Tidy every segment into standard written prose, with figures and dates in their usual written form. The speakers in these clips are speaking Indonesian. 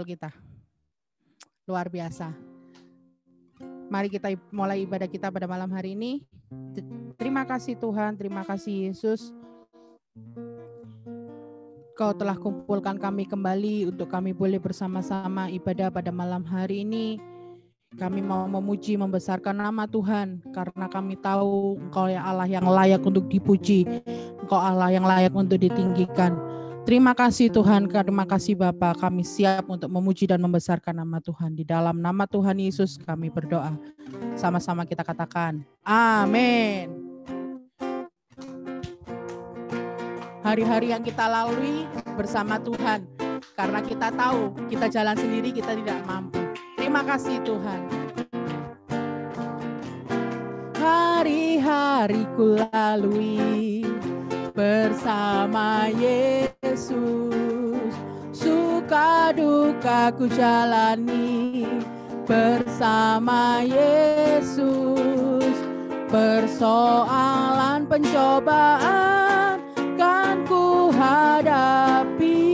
kumpul kita. Luar biasa. Mari kita mulai ibadah kita pada malam hari ini. Terima kasih Tuhan, terima kasih Yesus. Kau telah kumpulkan kami kembali untuk kami boleh bersama-sama ibadah pada malam hari ini. Kami mau memuji, membesarkan nama Tuhan, karena kami tahu Engkau ya Allah yang layak untuk dipuji. Engkau Allah yang layak untuk ditinggikan. Terima kasih Tuhan, terima kasih Bapa. Kami siap untuk memuji dan membesarkan nama Tuhan. Di dalam nama Tuhan Yesus kami berdoa. Sama-sama kita katakan, amin. Hari-hari yang kita lalui bersama Tuhan, karena kita tahu kita jalan sendiri kita tidak mampu. Terima kasih Tuhan. Hari-hari ku lalui bersama Yesus, suka duka ku jalani bersama Yesus, persoalan pencobaan kan ku hadapi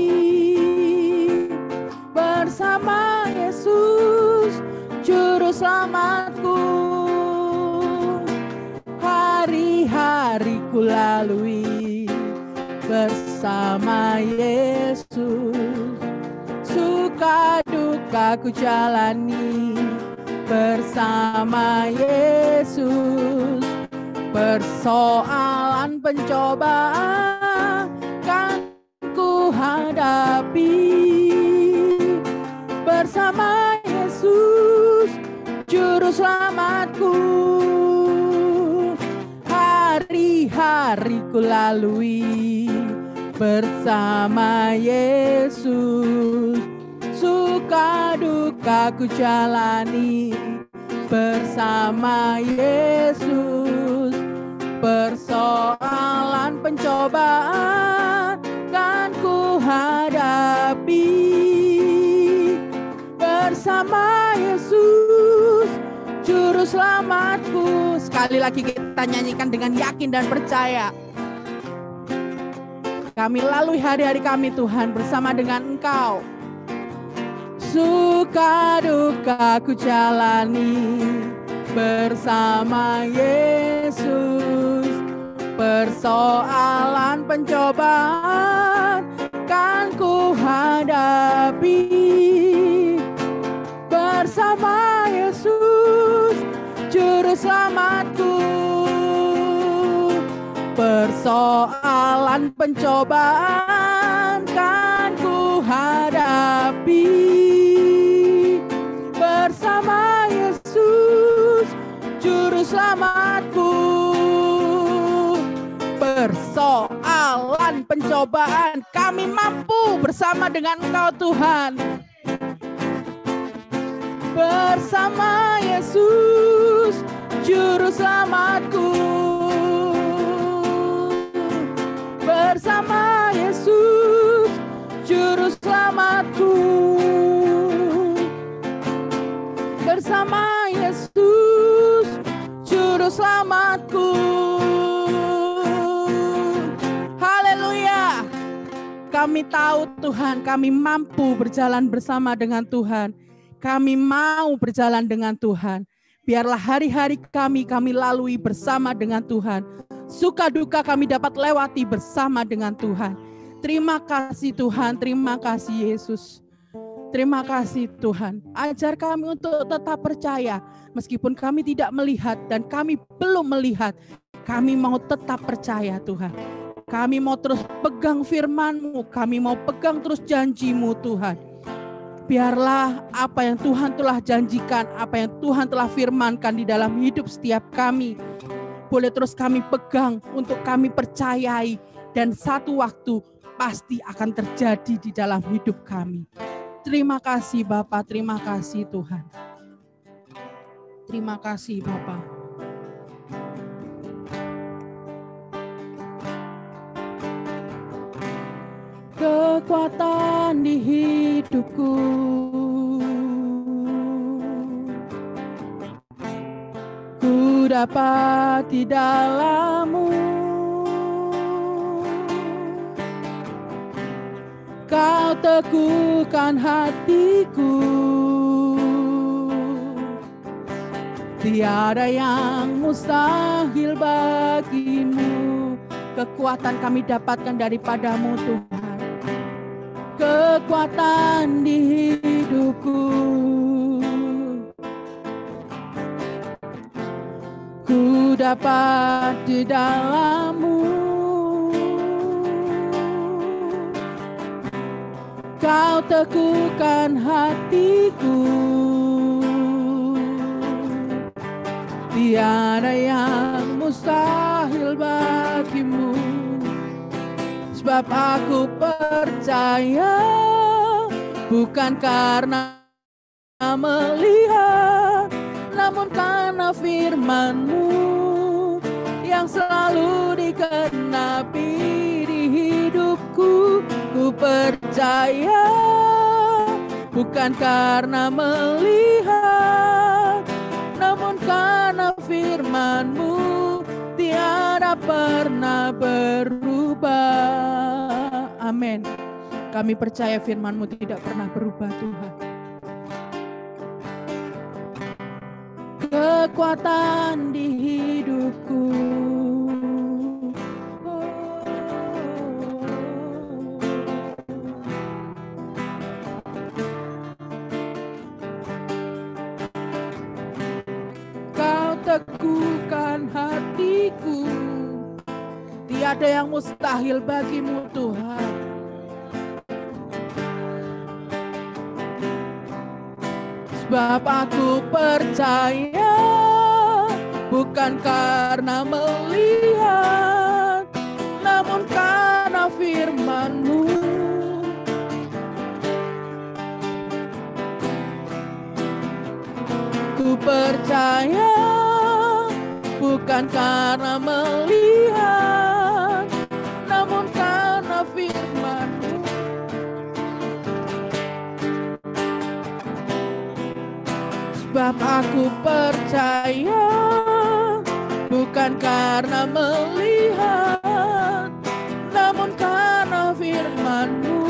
bersama Yesus, juru selamatku. Hari-hari ku lalui bersama Yesus, suka duka ku jalani bersama Yesus, persoalan pencobaan kan ku hadapi bersama Yesus, juru selamatku. Hari-hari ku lalui bersama Yesus, suka duka ku jalani bersama Yesus, persoalan pencobaan kan ku hadapi bersama Yesus, juru selamatku. Sekali lagi kita nyanyikan dengan yakin dan percaya. Kami lalui hari-hari kami Tuhan bersama dengan Engkau. Suka duka ku jalani bersama Yesus, persoalan pencobaan kan ku hadapi bersama Yesus, juru selamatku. Persoalan pencobaan kan ku hadapi bersama Yesus, juru selamatku. Persoalan pencobaan kami mampu bersama dengan Engkau Tuhan. Bersama Yesus, juru selamatku. Bersama Yesus, juru selamatku. Bersama Yesus, juru selamatku. Haleluya. Kami tahu Tuhan, kami mampu berjalan bersama dengan Tuhan. Kami mau berjalan dengan Tuhan. Biarlah hari-hari kami lalui bersama dengan Tuhan. Suka duka kami dapat lewati bersama dengan Tuhan. Terima kasih Tuhan, terima kasih Yesus. Terima kasih Tuhan. Ajar kami untuk tetap percaya. Meskipun kami tidak melihat dan kami belum melihat. Kami mau tetap percaya Tuhan. Kami mau terus pegang firman-Mu. Kami mau pegang terus janji-Mu Tuhan. Biarlah apa yang Tuhan telah janjikan, apa yang Tuhan telah firmankan di dalam hidup setiap kami, boleh terus kami pegang untuk kami percayai, dan satu waktu pasti akan terjadi di dalam hidup kami. Terima kasih Bapa, terima kasih Tuhan. Terima kasih Bapa. Kekuatan di hidupku, ku dapat di dalam-Mu. Kau teguhkan hatiku. Tiada yang mustahil bagimu. Kekuatan kami dapatkan daripadamu Tuhan. Kekuatan di hidupku. Ku dapat di dalam-Mu. Kau teguhkan hatiku. Tiada yang mustahil bagimu. Sebab aku percaya, bukan karena melihat, namun karena firman-Mu yang selalu digenapi di hidupku. Ku percaya, bukan karena melihat, namun karena firman-Mu tiada pernah berubah. Amin. Kami percaya firman-Mu tidak pernah berubah Tuhan. Kekuatan di hidupku. Kau teguhkan hatiku. Tiada yang mustahil bagimu Tuhan. Sebab aku percaya, bukan karena melihat, namun karena firman-Mu. Ku percaya, bukan karena melihat, namun karena firman-Mu. Sebab aku percaya, bukan karena melihat, namun karena firman-Mu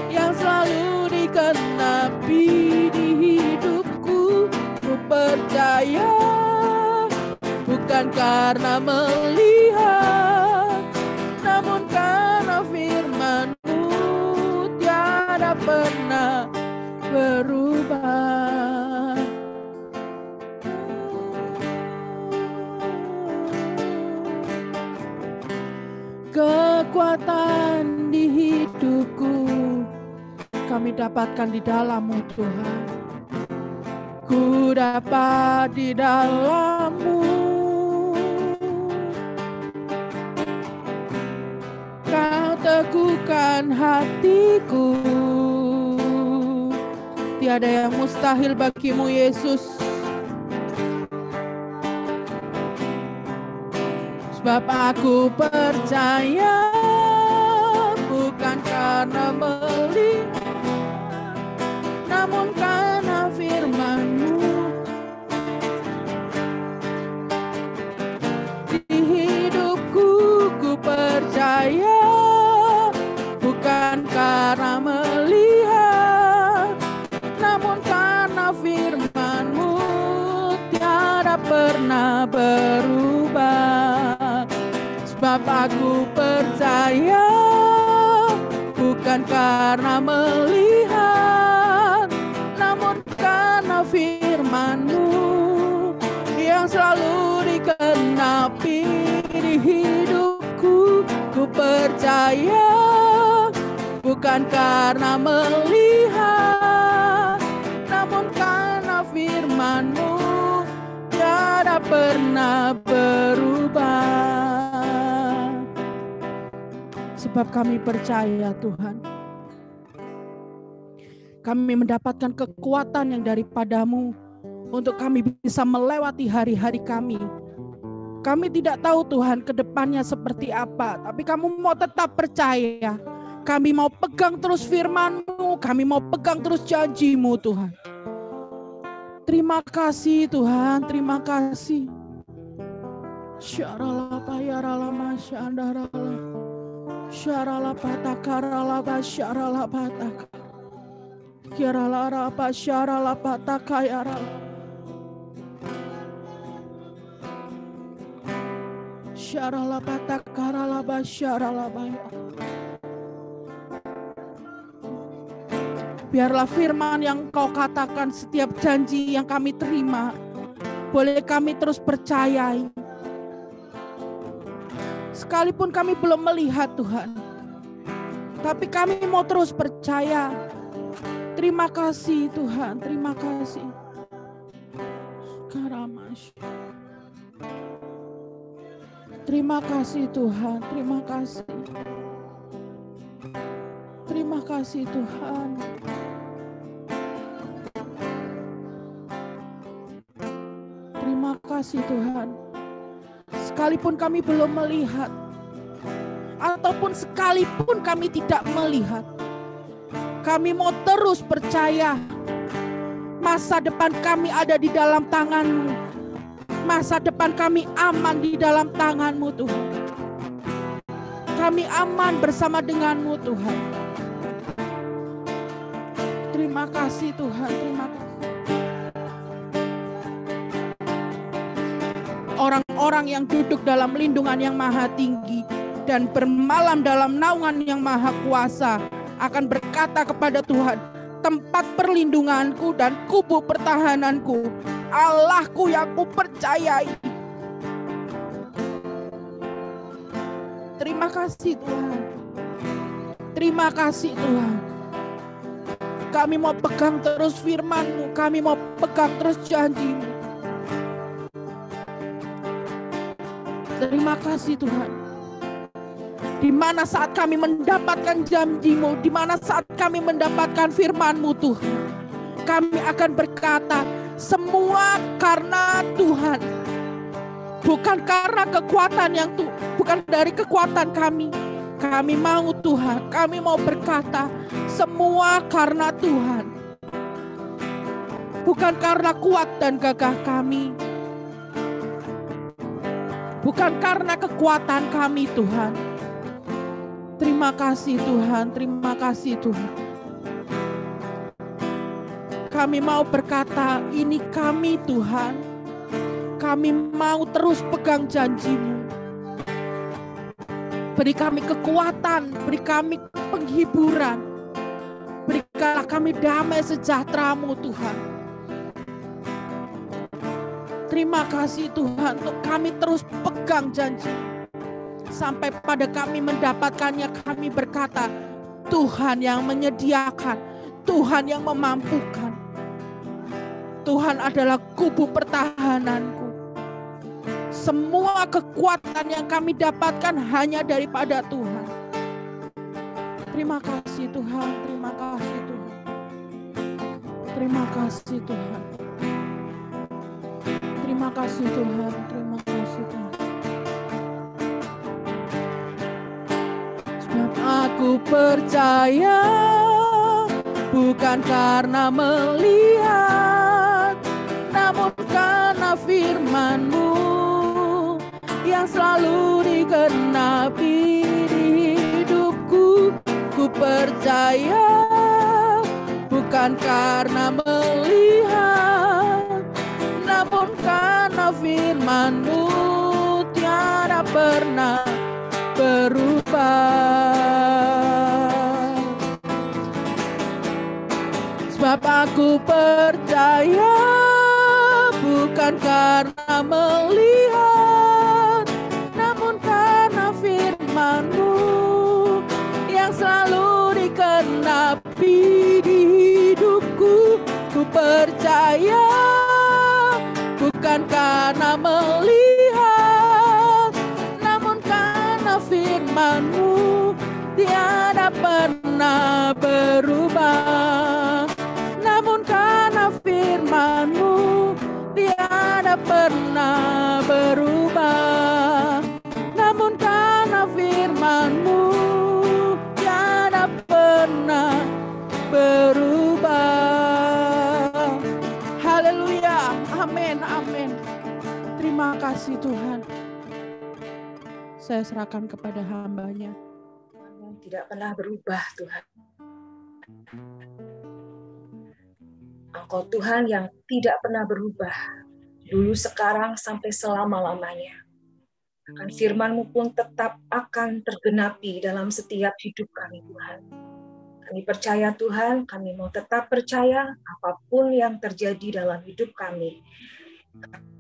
yang selalu digenapi di hidupku. Ku percaya, bukan karena melihat, namun karena firman-Mu tiada pernah berubah. Kekuatan di hidupku kami dapatkan di dalam-Mu Tuhan. Ku dapat di dalam-Mu. Kau teguhkan hatiku. Tiada yang mustahil bagimu Yesus. Sebab aku percaya, bukan karena melihat, namun karena firman-Mu. Di hidupku ku percaya, bukan karena melihat, namun karena firman-Mu tiada pernah berubah. Sebab aku percaya, bukan karena melihat, namun karena firman-Mu yang selalu digenapi di hidupku. Ku percaya, bukan karena melihat, namun karena firman-Mu tiada pernah berubah. Sebab kami percaya Tuhan, kami mendapatkan kekuatan yang daripada-Mu untuk kami bisa melewati hari-hari kami. Kami tidak tahu Tuhan ke depannya seperti apa, tapi Kamu mau tetap percaya. Kami mau pegang terus firman-Mu, kami mau pegang terus janji-Mu Tuhan. Terima kasih Tuhan, terima kasih. Syarala payarala masyandarala. Syarala patakara laba syarala pataka. Kirala rapa syarala pataka yara. Syarala patakara laba syarala baya. Biarlah firman yang Kau katakan, setiap janji yang kami terima, boleh kami terus percayai. Sekalipun kami belum melihat Tuhan, tapi kami mau terus percaya. Terima kasih Tuhan, terima kasih. Terima kasih Tuhan, terima kasih. Terima kasih Tuhan. Terima kasih Tuhan. Sekalipun kami belum melihat, ataupun sekalipun kami tidak melihat, kami mau terus percaya. Masa depan kami ada di dalam tangan-Mu. Masa depan kami aman di dalam tangan-Mu Tuhan. Kami aman bersama dengan-Mu Tuhan. Terima kasih Tuhan, terima kasih. Orang-orang yang duduk dalam lindungan yang maha tinggi dan bermalam dalam naungan yang maha kuasa akan berkata kepada Tuhan, tempat perlindunganku dan kubu pertahananku, Allahku yang kupercayai. Terima kasih Tuhan. Terima kasih Tuhan. Kami mau pegang terus firman-Mu, kami mau pegang terus janji-Mu. Terima kasih Tuhan. Di mana saat kami mendapatkan janji-Mu, di mana saat kami mendapatkan firman-Mu Tuhan, kami akan berkata, semua karena Tuhan. Bukan karena kekuatan bukan dari kekuatan kami. Kami mau Tuhan, kami mau berkata, semua karena Tuhan. Bukan karena kuat dan gagah kami. Bukan karena kekuatan kami Tuhan. Terima kasih Tuhan, terima kasih Tuhan. Kami mau berkata, ini kami Tuhan. Kami mau terus pegang janji-Mu. Beri kami kekuatan, beri kami penghiburan. Berikanlah kami damai sejahtera-Mu Tuhan. Terima kasih Tuhan untuk kami terus pegang janji. Sampai pada kami mendapatkannya, kami berkata, Tuhan yang menyediakan, Tuhan yang memampukan. Tuhan adalah kubu pertahananku. Semua kekuatan yang kami dapatkan hanya daripada Tuhan. Terima kasih Tuhan, terima kasih Tuhan. Terima kasih Tuhan. Terima kasih Tuhan, terima kasih Tuhan. Sebab aku percaya bukan karena melihat, namun karena firman-Mu yang selalu digenapi di hidupku. Ku percaya bukan karena melihat, namun karena firman-Mu tiada pernah berubah. Sebab aku percaya bukan karena melihat, namun karena firman-Mu yang selalu dikenapi di hidupku. Ku percaya bukan karena melihat, namun karena firman-Mu tiada pernah berubah. Namun karena firman-Mu tiada pernah berubah. Namun karena firman-Mu tiada pernah berubah. Haleluya, amin, amin. Terima kasih Tuhan. Saya serahkan kepada hamba-Nya. tidak pernah berubah, Tuhan. Engkau Tuhan yang tidak pernah berubah, dulu, sekarang, sampai selama-lamanya. Akan firman-Mu pun tetap akan tergenapi dalam setiap hidup kami, Tuhan. Kami percaya, Tuhan, kami mau tetap percaya apapun yang terjadi dalam hidup kami.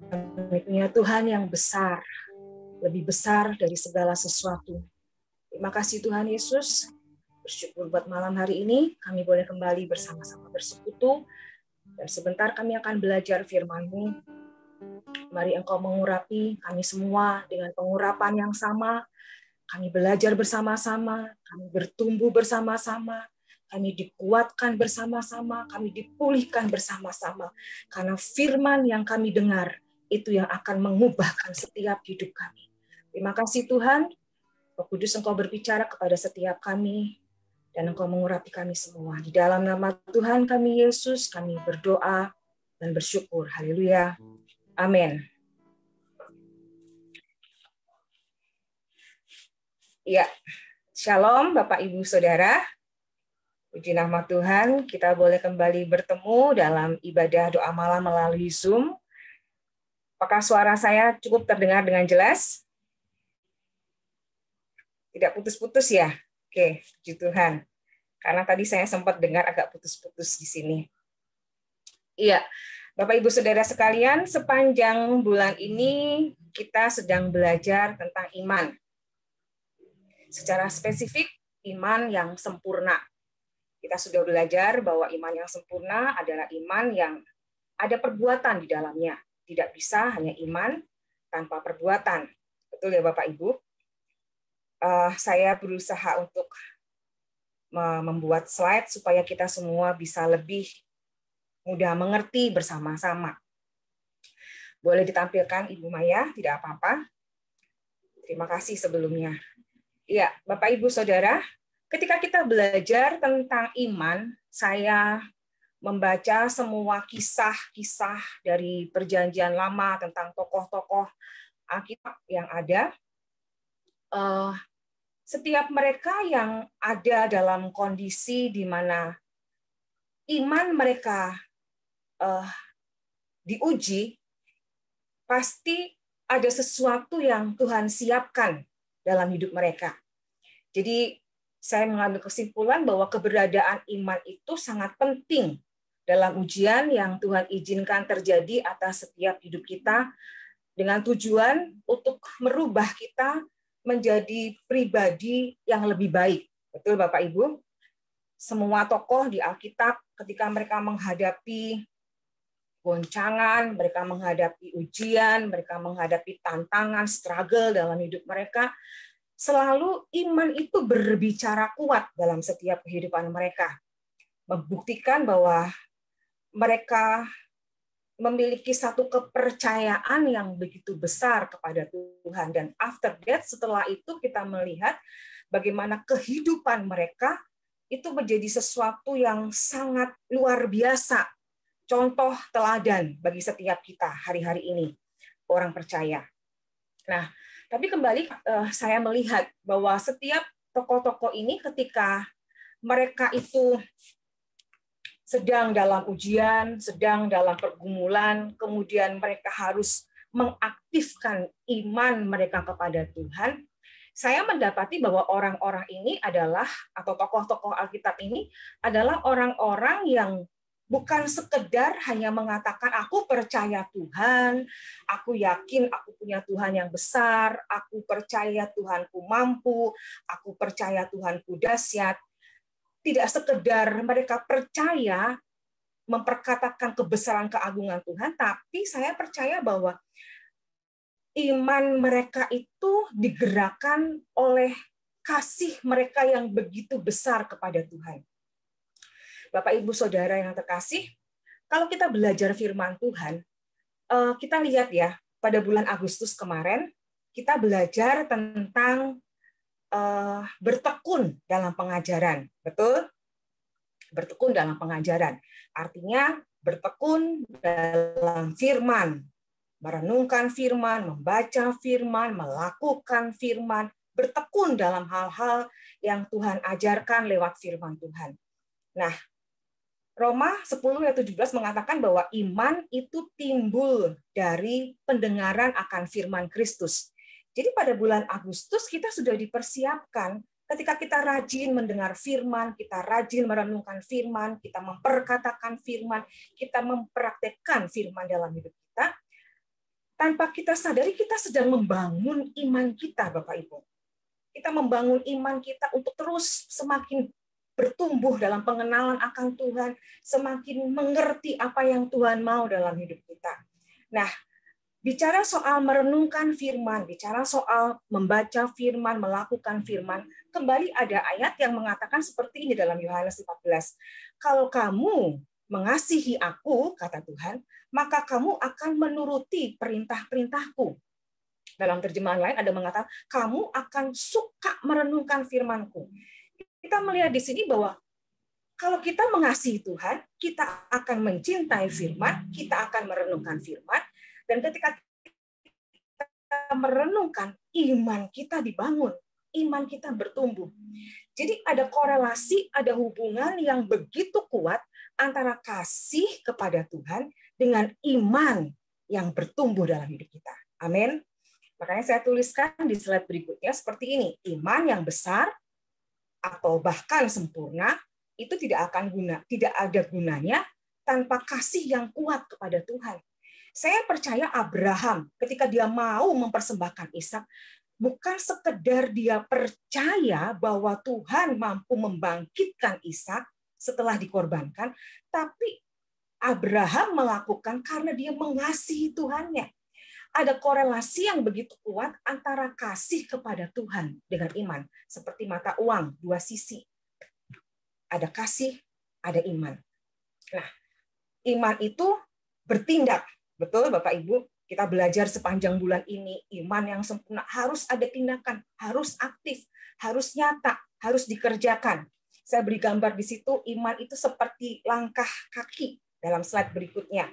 Kami punya Tuhan yang besar, lebih besar dari segala sesuatu. Terima kasih Tuhan Yesus. Bersyukur buat malam hari ini, kami boleh kembali bersama-sama bersekutu. Dan sebentar kami akan belajar firman-Mu. Mari Engkau mengurapi kami semua dengan pengurapan yang sama. Kami belajar bersama-sama, kami bertumbuh bersama-sama, kami dikuatkan bersama-sama, kami dipulihkan bersama-sama. Karena firman yang kami dengar, itu yang akan mengubahkan setiap hidup kami. Terima kasih Tuhan, Roh Kudus Engkau berbicara kepada setiap kami, dan Engkau mengurapi kami semua. Di dalam nama Tuhan kami Yesus, kami berdoa dan bersyukur. Haleluya. Amin. Ya, Shalom Bapak Ibu Saudara. Puji nama Tuhan, kita boleh kembali bertemu dalam ibadah doa malam melalui Zoom. Apakah suara saya cukup terdengar dengan jelas? Tidak putus-putus ya? Oke, puji Tuhan. Karena tadi saya sempat dengar agak putus-putus di sini. Iya, Bapak Ibu Saudara sekalian, sepanjang bulan ini kita sedang belajar tentang iman. Secara spesifik, iman yang sempurna. Kita sudah belajar bahwa iman yang sempurna adalah iman yang ada perbuatan di dalamnya. Tidak bisa hanya iman tanpa perbuatan. Betul ya Bapak Ibu? Saya berusaha untuk membuat slide supaya kita semua bisa lebih mudah mengerti bersama-sama. Boleh ditampilkan Ibu Maya, tidak apa-apa. Terima kasih sebelumnya. Ya, Bapak Ibu Saudara, ketika kita belajar tentang iman, saya membaca semua kisah-kisah dari Perjanjian Lama tentang tokoh-tokoh Alkitab yang ada. Setiap mereka yang ada dalam kondisi di mana iman mereka diuji, pasti ada sesuatu yang Tuhan siapkan dalam hidup mereka. Jadi saya mengambil kesimpulan bahwa keberadaan iman itu sangat penting dalam ujian yang Tuhan izinkan terjadi atas setiap hidup kita dengan tujuan untuk merubah kita menjadi pribadi yang lebih baik. Betul Bapak Ibu? Semua tokoh di Alkitab ketika mereka menghadapi goncangan, mereka menghadapi ujian, mereka menghadapi tantangan, struggle dalam hidup mereka, selalu iman itu berbicara kuat dalam setiap kehidupan mereka. Membuktikan bahwa mereka memiliki satu kepercayaan yang begitu besar kepada Tuhan. Dan after that, setelah itu kita melihat bagaimana kehidupan mereka itu menjadi sesuatu yang sangat luar biasa. Contoh teladan bagi setiap kita hari-hari ini, orang percaya. Nah, tapi kembali saya melihat bahwa setiap tokoh-tokoh ini ketika mereka itu sedang dalam ujian, sedang dalam pergumulan, kemudian mereka harus mengaktifkan iman mereka kepada Tuhan, saya mendapati bahwa orang-orang ini adalah, atau tokoh-tokoh Alkitab ini adalah orang-orang yang bukan sekedar hanya mengatakan, aku percaya Tuhan, aku yakin aku punya Tuhan yang besar, aku percaya Tuhanku mampu, aku percaya Tuhanku dahsyat. Tidak sekedar mereka percaya memperkatakan kebesaran keagungan Tuhan, tapi saya percaya bahwa iman mereka itu digerakkan oleh kasih mereka yang begitu besar kepada Tuhan. Bapak Ibu Saudara yang terkasih, kalau kita belajar firman Tuhan, kita lihat ya, pada bulan Agustus kemarin, kita belajar tentang bertekun dalam pengajaran. Betul? Bertekun dalam pengajaran. Artinya bertekun dalam firman. Merenungkan firman, membaca firman, melakukan firman, bertekun dalam hal-hal yang Tuhan ajarkan lewat firman Tuhan. Nah, Roma 10 ayat 17 mengatakan bahwa iman itu timbul dari pendengaran akan firman Kristus. Jadi pada bulan Agustus kita sudah dipersiapkan ketika kita rajin mendengar firman, kita rajin merenungkan firman, kita memperkatakan firman, kita mempraktekkan firman dalam hidup kita. Tanpa kita sadari kita sedang membangun iman kita, Bapak Ibu. Kita membangun iman kita untuk terus semakin bertumbuh dalam pengenalan akan Tuhan, semakin mengerti apa yang Tuhan mau dalam hidup kita. Nah, bicara soal merenungkan firman, bicara soal membaca firman, melakukan firman, kembali ada ayat yang mengatakan seperti ini dalam Yohanes 14. Kalau kamu mengasihi aku, kata Tuhan, maka kamu akan menuruti perintah-perintahku. Dalam terjemahan lain ada mengatakan, kamu akan suka merenungkan firman-Ku. Kita melihat di sini bahwa kalau kita mengasihi Tuhan, kita akan mencintai firman, kita akan merenungkan firman, dan ketika kita merenungkan, iman kita dibangun, iman kita bertumbuh. Jadi ada korelasi, ada hubungan yang begitu kuat antara kasih kepada Tuhan dengan iman yang bertumbuh dalam hidup kita. Amin. Makanya saya tuliskan di slide berikutnya seperti ini. Iman yang besar atau bahkan sempurna itu tidak ada gunanya tanpa kasih yang kuat kepada Tuhan. Saya percaya Abraham ketika dia mau mempersembahkan Ishak, bukan sekedar dia percaya bahwa Tuhan mampu membangkitkan Ishak setelah dikorbankan, tapi Abraham melakukan karena dia mengasihi Tuhannya. Ada korelasi yang begitu kuat antara kasih kepada Tuhan dengan iman. Seperti mata uang, dua sisi. Ada kasih, ada iman. Nah, iman itu bertindak. Betul Bapak Ibu? Kita belajar sepanjang bulan ini, iman yang sempurna harus ada tindakan, harus aktif, harus nyata, harus dikerjakan. Saya beri gambar di situ, iman itu seperti langkah kaki dalam slide berikutnya.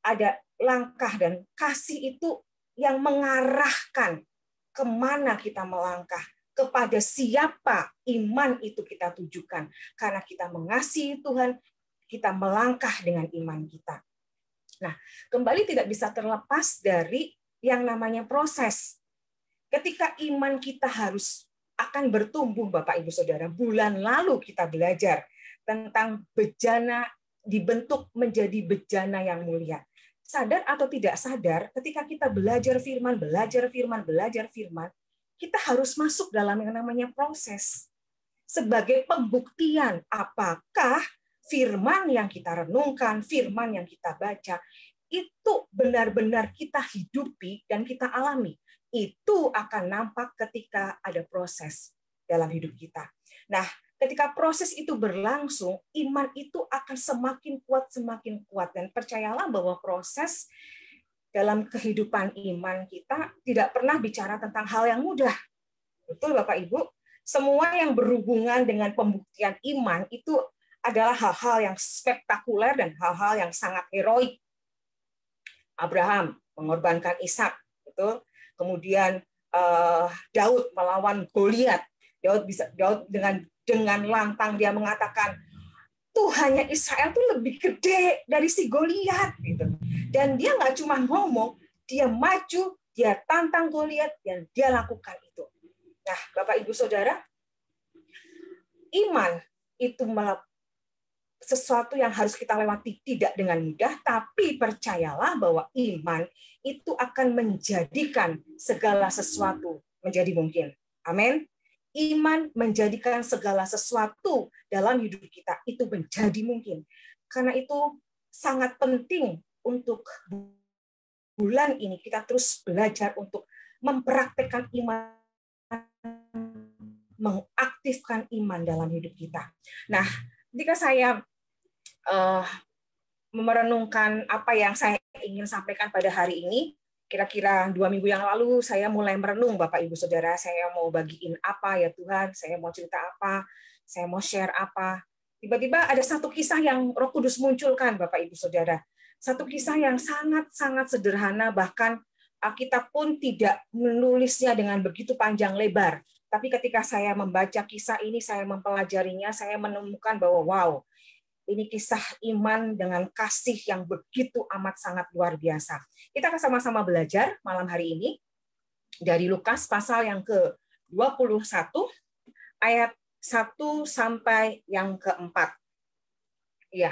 Ada langkah dan kasih itu yang mengarahkan kemana kita melangkah, kepada siapa iman itu kita tujukan. Karena kita mengasihi Tuhan, kita melangkah dengan iman kita. Nah, kembali tidak bisa terlepas dari yang namanya proses. Ketika iman kita harus akan bertumbuh, Bapak Ibu Saudara, bulan lalu kita belajar tentang bejana dibentuk menjadi bejana yang mulia. Sadar atau tidak sadar, ketika kita belajar firman, kita harus masuk dalam yang namanya proses. Sebagai pembuktian apakah firman yang kita renungkan, firman yang kita baca, itu benar-benar kita hidupi dan kita alami. Itu akan nampak ketika ada proses dalam hidup kita. Nah, ketika proses itu berlangsung, iman itu akan semakin kuat, dan percayalah bahwa proses dalam kehidupan iman kita tidak pernah bicara tentang hal yang mudah. Betul Bapak Ibu? Semua yang berhubungan dengan pembuktian iman itu adalah hal-hal yang spektakuler dan hal-hal yang sangat heroik. Abraham mengorbankan Ishak, betul. Kemudian Daud melawan Goliat. Daud dengan lantang dia mengatakan, Tuhannya Israel tuh lebih gede dari si Goliat, gitu. Dan dia nggak cuma ngomong, dia maju, dia tantang Goliat, dan dia lakukan itu. Nah, Bapak Ibu Saudara, iman itu sesuatu yang harus kita lewati tidak dengan mudah, tapi percayalah bahwa iman itu akan menjadikan segala sesuatu menjadi mungkin. Amin. Iman menjadikan segala sesuatu dalam hidup kita itu menjadi mungkin. Karena itu sangat penting untuk bulan ini kita terus belajar untuk mempraktekkan iman, mengaktifkan iman dalam hidup kita. Nah, ketika saya merenungkan apa yang saya ingin sampaikan pada hari ini, kira-kira 2 minggu yang lalu saya mulai merenung, Bapak Ibu Saudara, saya mau bagiin apa ya Tuhan, saya mau cerita apa, saya mau share apa. Tiba-tiba ada satu kisah yang Roh Kudus munculkan, Bapak Ibu Saudara. Satu kisah yang sangat-sangat sederhana, bahkan Alkitab pun tidak menulisnya dengan begitu panjang lebar. Tapi ketika saya membaca kisah ini, saya mempelajarinya, saya menemukan bahwa wow, ini kisah iman dengan kasih yang begitu amat sangat luar biasa. Kita akan sama-sama belajar malam hari ini dari Lukas pasal yang ke-21 ayat 1 sampai yang ke-4. Ya,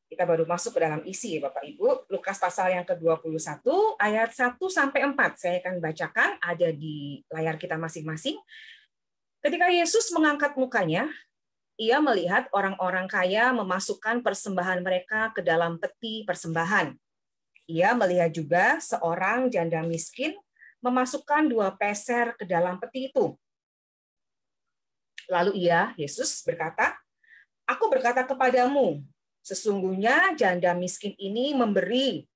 kita baru masuk ke dalam isi ya Bapak Ibu. Lukas pasal yang ke-21 ayat 1 sampai 4. Saya akan bacakan, ada di layar kita masing-masing. Ketika Yesus mengangkat mukanya, ia melihat orang-orang kaya memasukkan persembahan mereka ke dalam peti persembahan. Ia melihat juga seorang janda miskin memasukkan 2 peser ke dalam peti itu. Lalu Yesus berkata, "Aku berkata kepadamu, sesungguhnya janda miskin ini memberi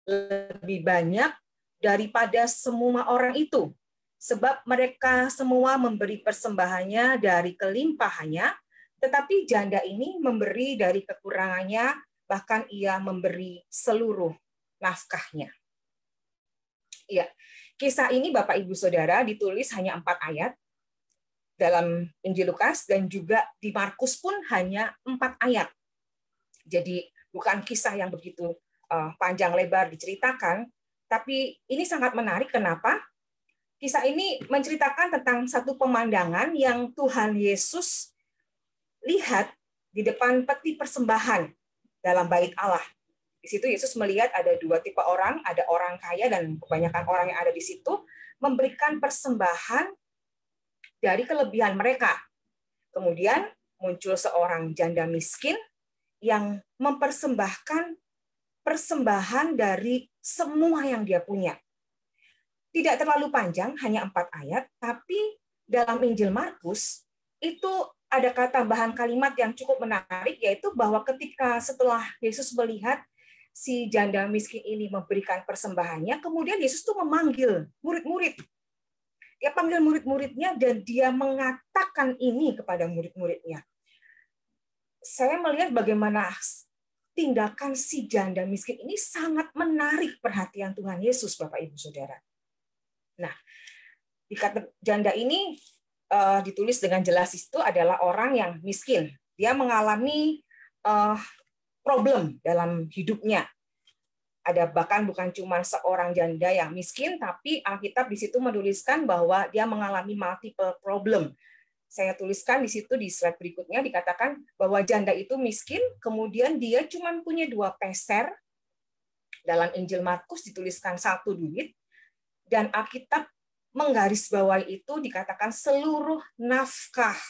lebih banyak daripada semua orang itu, sebab mereka semua memberi persembahannya dari kelimpahannya, tetapi janda ini memberi dari kekurangannya, bahkan ia memberi seluruh nafkahnya." Iya, kisah ini Bapak Ibu Saudara ditulis hanya 4 ayat dalam Injil Lukas, dan juga di Markus pun hanya 4 ayat. Jadi bukan kisah yang begitu panjang lebar diceritakan, tapi ini sangat menarik. Kenapa? Kisah ini menceritakan tentang satu pemandangan yang Tuhan Yesus lihat di depan peti persembahan dalam bait Allah. Di situ Yesus melihat ada 2 tipe orang, ada orang kaya dan kebanyakan orang yang ada di situ memberikan persembahan dari kelebihan mereka. Kemudian muncul seorang janda miskin yang mempersembahkan persembahan dari semua yang dia punya. Tidak terlalu panjang, hanya 4 ayat, tapi dalam Injil Markus itu ada tambahan kalimat yang cukup menarik, yaitu bahwa ketika setelah Yesus melihat si janda miskin ini memberikan persembahannya, kemudian Yesus tuh memanggil murid-murid. Dia panggil murid-muridnya dan dia mengatakan ini kepada murid-muridnya. Saya melihat bagaimana tindakan si janda miskin ini sangat menarik perhatian Tuhan Yesus, Bapak Ibu Saudara. Nah, dikata janda ini ditulis dengan jelas itu adalah orang yang miskin. Dia mengalami problem dalam hidupnya. Ada bahkan bukan cuma seorang janda yang miskin, tapi Alkitab di situ menuliskan bahwa dia mengalami multiple problem. Saya tuliskan di situ di slide berikutnya, dikatakan bahwa janda itu miskin, kemudian dia cuma punya 2 peser. Dalam Injil Markus dituliskan 1 duit, dan Alkitab menggarisbawahi itu dikatakan seluruh nafkah.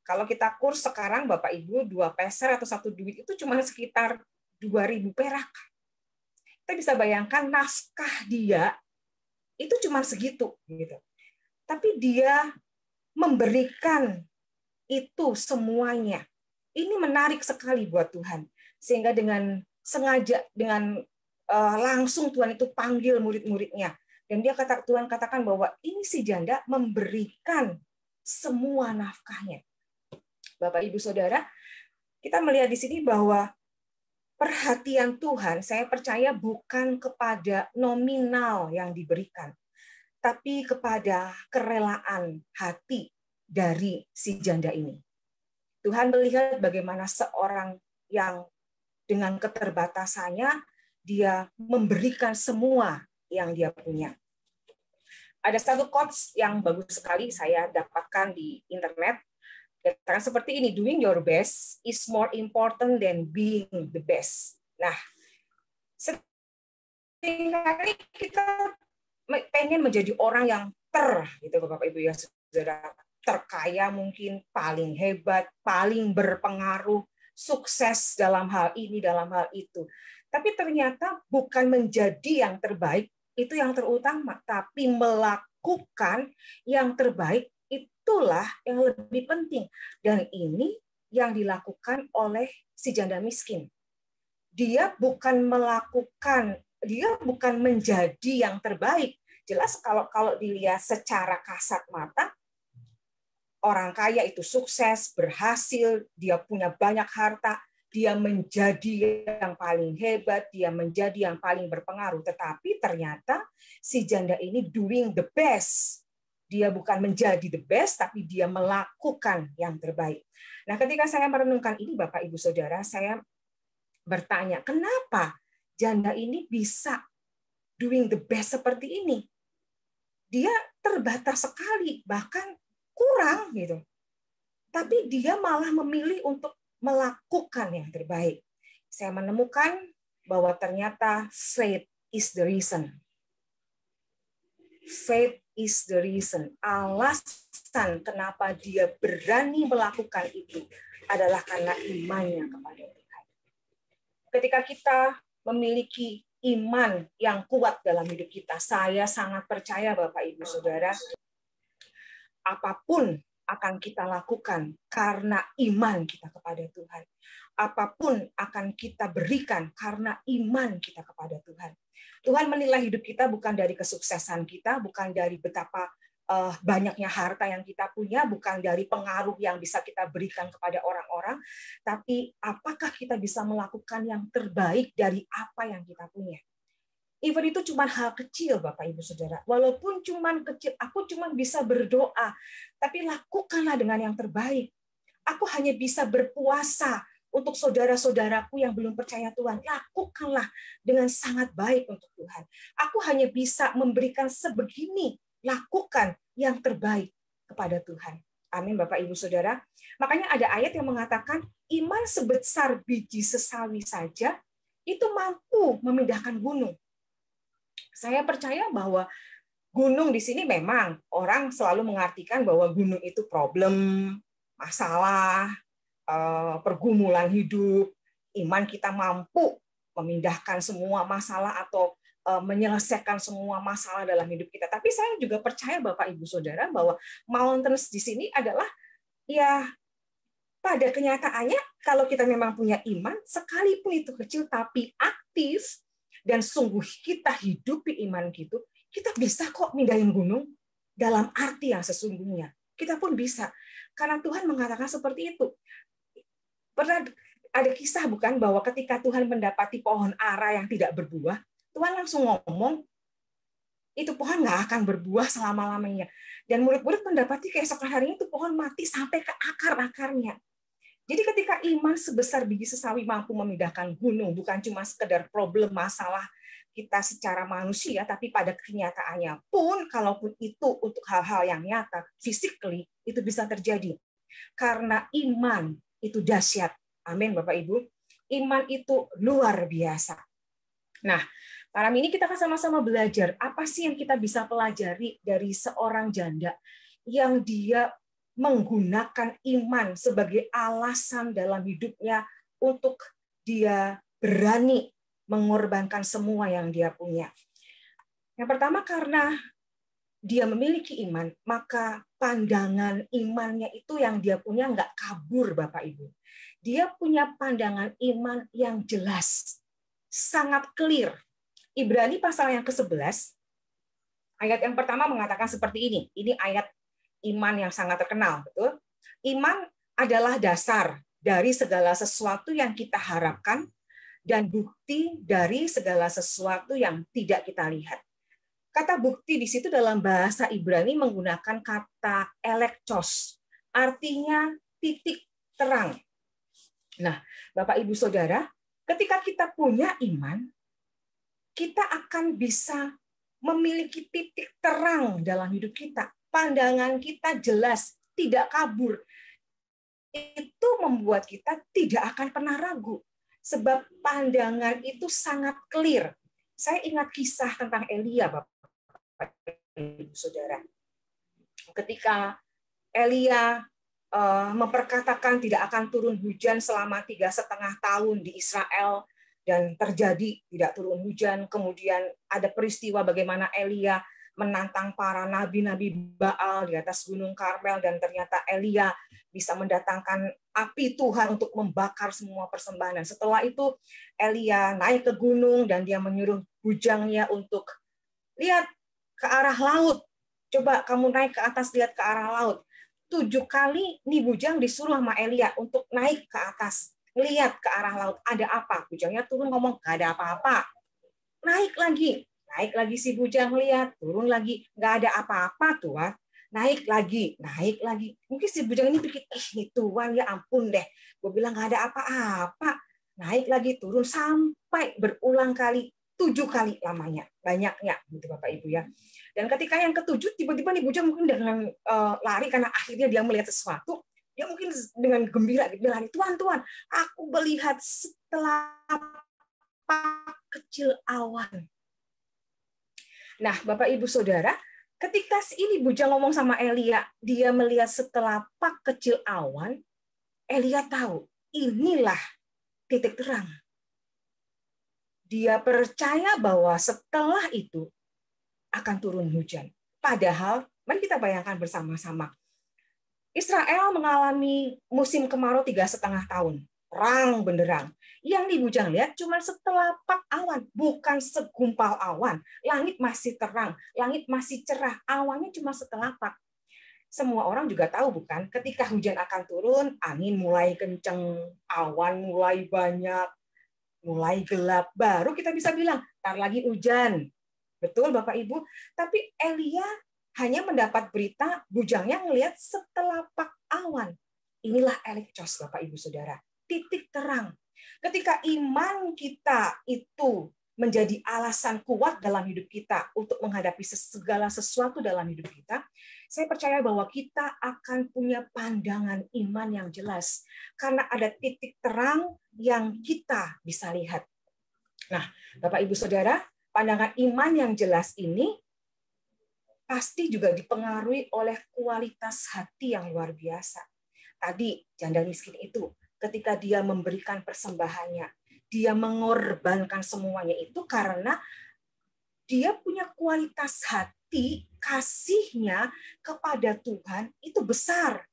Kalau kita kurs sekarang, Bapak Ibu, 2 peser atau 1 duit itu cuma sekitar 2.000 perak. Kita bisa bayangkan nafkah dia itu cuma segitu, gitu. Tapi dia memberikan itu semuanya. Ini menarik sekali buat Tuhan. Sehingga dengan sengaja, dengan langsung Tuhan itu panggil murid-muridnya. Dan Tuhan katakan bahwa ini si janda memberikan semua nafkahnya. Bapak Ibu Saudara, kita melihat di sini bahwa perhatian Tuhan, saya percaya bukan kepada nominal yang diberikan, tapi kepada kerelaan hati dari si janda ini. Tuhan melihat bagaimana seorang yang dengan keterbatasannya, dia memberikan semua yang dia punya. Ada satu quotes yang bagus sekali saya dapatkan di internet. Katakan seperti ini, doing your best is more important than being the best. Nah, seringkali kita pengen menjadi orang yang gitu Bapak Ibu ya Saudara, terkaya mungkin, paling hebat, paling berpengaruh, sukses dalam hal ini, dalam hal itu. Tapi ternyata bukan menjadi yang terbaik, itu yang terutama, tapi melakukan yang terbaik itulah yang lebih penting. Dan ini yang dilakukan oleh si janda miskin. Dia bukan menjadi yang terbaik. Jelas kalau dilihat secara kasat mata, orang kaya itu sukses, berhasil, dia punya banyak harta. dia menjadi yang paling hebat, dia menjadi yang paling berpengaruh. Tetapi ternyata si janda ini doing the best. Dia bukan menjadi the best, tapi dia melakukan yang terbaik. Nah, ketika saya merenungkan ini, Bapak, Ibu, Saudara, saya bertanya, kenapa janda ini bisa doing the best seperti ini? Dia terbatas sekali, bahkan kurang gitu. Tapi dia malah memilih untuk melakukan yang terbaik. Saya menemukan bahwa ternyata faith is the reason. Faith is the reason. Alasan kenapa dia berani melakukan itu adalah karena imannya kepada Tuhan. Ketika kita memiliki iman yang kuat dalam hidup kita, saya sangat percaya, Bapak, Ibu, Saudara, apapun akan kita lakukan karena iman kita kepada Tuhan. Apapun akan kita berikan karena iman kita kepada Tuhan. Tuhan menilai hidup kita bukan dari kesuksesan kita, bukan dari betapa banyaknya harta yang kita punya, bukan dari pengaruh yang bisa kita berikan kepada orang-orang, tapi apakah kita bisa melakukan yang terbaik dari apa yang kita punya. Even itu cuma hal kecil, Bapak, Ibu, Saudara. Walaupun cuma kecil, aku cuma bisa berdoa, tapi lakukanlah dengan yang terbaik. Aku hanya bisa berpuasa untuk saudara-saudaraku yang belum percaya Tuhan. Lakukanlah dengan sangat baik untuk Tuhan. Aku hanya bisa memberikan sebegini, lakukan yang terbaik kepada Tuhan. Amin, Bapak, Ibu, Saudara. Makanya ada ayat yang mengatakan, iman sebesar biji sesawi saja, itu mampu memindahkan gunung. Saya percaya bahwa gunung di sini memang orang selalu mengartikan bahwa gunung itu problem, masalah, pergumulan hidup. Iman kita mampu memindahkan semua masalah atau menyelesaikan semua masalah dalam hidup kita. Tapi saya juga percaya, Bapak, Ibu, Saudara, bahwa mountains di sini adalah ya pada kenyataannya kalau kita memang punya iman, sekalipun itu kecil tapi aktif, dan sungguh kita hidupi iman gitu, kita bisa kok mindahin gunung dalam arti yang sesungguhnya. Kita pun bisa. Karena Tuhan mengatakan seperti itu. Pernah ada kisah bukan bahwa ketika Tuhan mendapati pohon ara yang tidak berbuah, Tuhan langsung ngomong, itu pohon nggak akan berbuah selama-lamanya. Dan murid-murid mendapati keesokan harinya itu pohon mati sampai ke akar-akarnya. Jadi ketika iman sebesar biji sesawi mampu memindahkan gunung, bukan cuma sekedar problem masalah kita secara manusia, tapi pada kenyataannya pun, kalaupun itu untuk hal-hal yang nyata, physically, itu bisa terjadi. Karena iman itu dahsyat. Amin, Bapak, Ibu. Iman itu luar biasa. Nah, malam ini kita akan sama-sama belajar, apa sih yang kita bisa pelajari dari seorang janda yang dia menggunakan iman sebagai alasan dalam hidupnya untuk dia berani mengorbankan semua yang dia punya. Yang pertama, karena dia memiliki iman, maka pandangan imannya itu yang dia punya nggak kabur, Bapak, Ibu. Dia punya pandangan iman yang jelas, sangat clear. Ibrani pasal yang ke-11, ayat yang pertama mengatakan seperti ini. Ini ayat iman yang sangat terkenal, betul? Iman adalah dasar dari segala sesuatu yang kita harapkan dan bukti dari segala sesuatu yang tidak kita lihat. Kata bukti di situ dalam bahasa Ibrani menggunakan kata elektos, artinya titik terang. Nah, Bapak, Ibu, Saudara, ketika kita punya iman, kita akan bisa memiliki titik terang dalam hidup kita. Pandangan kita jelas, tidak kabur. Itu membuat kita tidak akan pernah ragu. Sebab pandangan itu sangat clear. Saya ingat kisah tentang Elia, Bapak, Ibu, Saudara. Ketika Elia memperkatakan tidak akan turun hujan selama 3,5 tahun di Israel, dan terjadi tidak turun hujan, kemudian ada peristiwa bagaimana Elia menantang para nabi-nabi Baal di atas Gunung Karmel, dan ternyata Elia bisa mendatangkan api Tuhan untuk membakar semua persembahan. Dan setelah itu Elia naik ke gunung dan dia menyuruh bujangnya untuk lihat ke arah laut. Coba kamu naik ke atas, lihat ke arah laut. 7 kali nih bujang disuruh sama Elia untuk naik ke atas. ngelihat ke arah laut, ada apa? Bujangnya turun ngomong, nggak ada apa-apa. Naik lagi si bujang lihat, turun lagi, nggak ada apa-apa Tuhan. Naik lagi. Mungkin si bujang ini pikir, nih Tuhan ya ampun deh, gue bilang nggak ada apa-apa. Naik lagi, turun sampai berulang kali, 7 kali lamanya, banyaknya gitu Bapak Ibu ya. Dan ketika yang ke-7 tiba-tiba nih bujang mungkin dengan lari karena akhirnya dia melihat sesuatu, dia mungkin dengan gembira bilang, Tuhan, aku melihat setelapak kecil awan. Nah, Bapak Ibu Saudara, ketika ini bujang ngomong sama Elia, dia melihat setelapak kecil awan, Elia tahu inilah titik terang. Dia percaya bahwa setelah itu akan turun hujan. Padahal, mari kita bayangkan bersama-sama. Israel mengalami musim kemarau 3,5 tahun. Terang benderang. Yang di bujang lihat cuma setelapak awan, bukan segumpal awan. Langit masih terang, langit masih cerah, awannya cuma setelapak. Semua orang juga tahu bukan, ketika hujan akan turun, angin mulai kenceng, awan mulai banyak, mulai gelap, baru kita bisa bilang, ntar lagi hujan. Betul Bapak Ibu? Tapi Elia hanya mendapat berita bujangnya ngelihat setelapak awan. Inilah elektos Bapak Ibu Saudara. Titik terang. Ketika iman kita itu menjadi alasan kuat dalam hidup kita untuk menghadapi segala sesuatu dalam hidup kita, saya percaya bahwa kita akan punya pandangan iman yang jelas. Karena ada titik terang yang kita bisa lihat. Nah, Bapak Ibu Saudara, pandangan iman yang jelas ini pasti juga dipengaruhi oleh kualitas hati yang luar biasa. Tadi, janda miskin itu, ketika dia memberikan persembahannya, dia mengorbankan semuanya itu karena dia punya kualitas hati, kasihnya kepada Tuhan itu besar.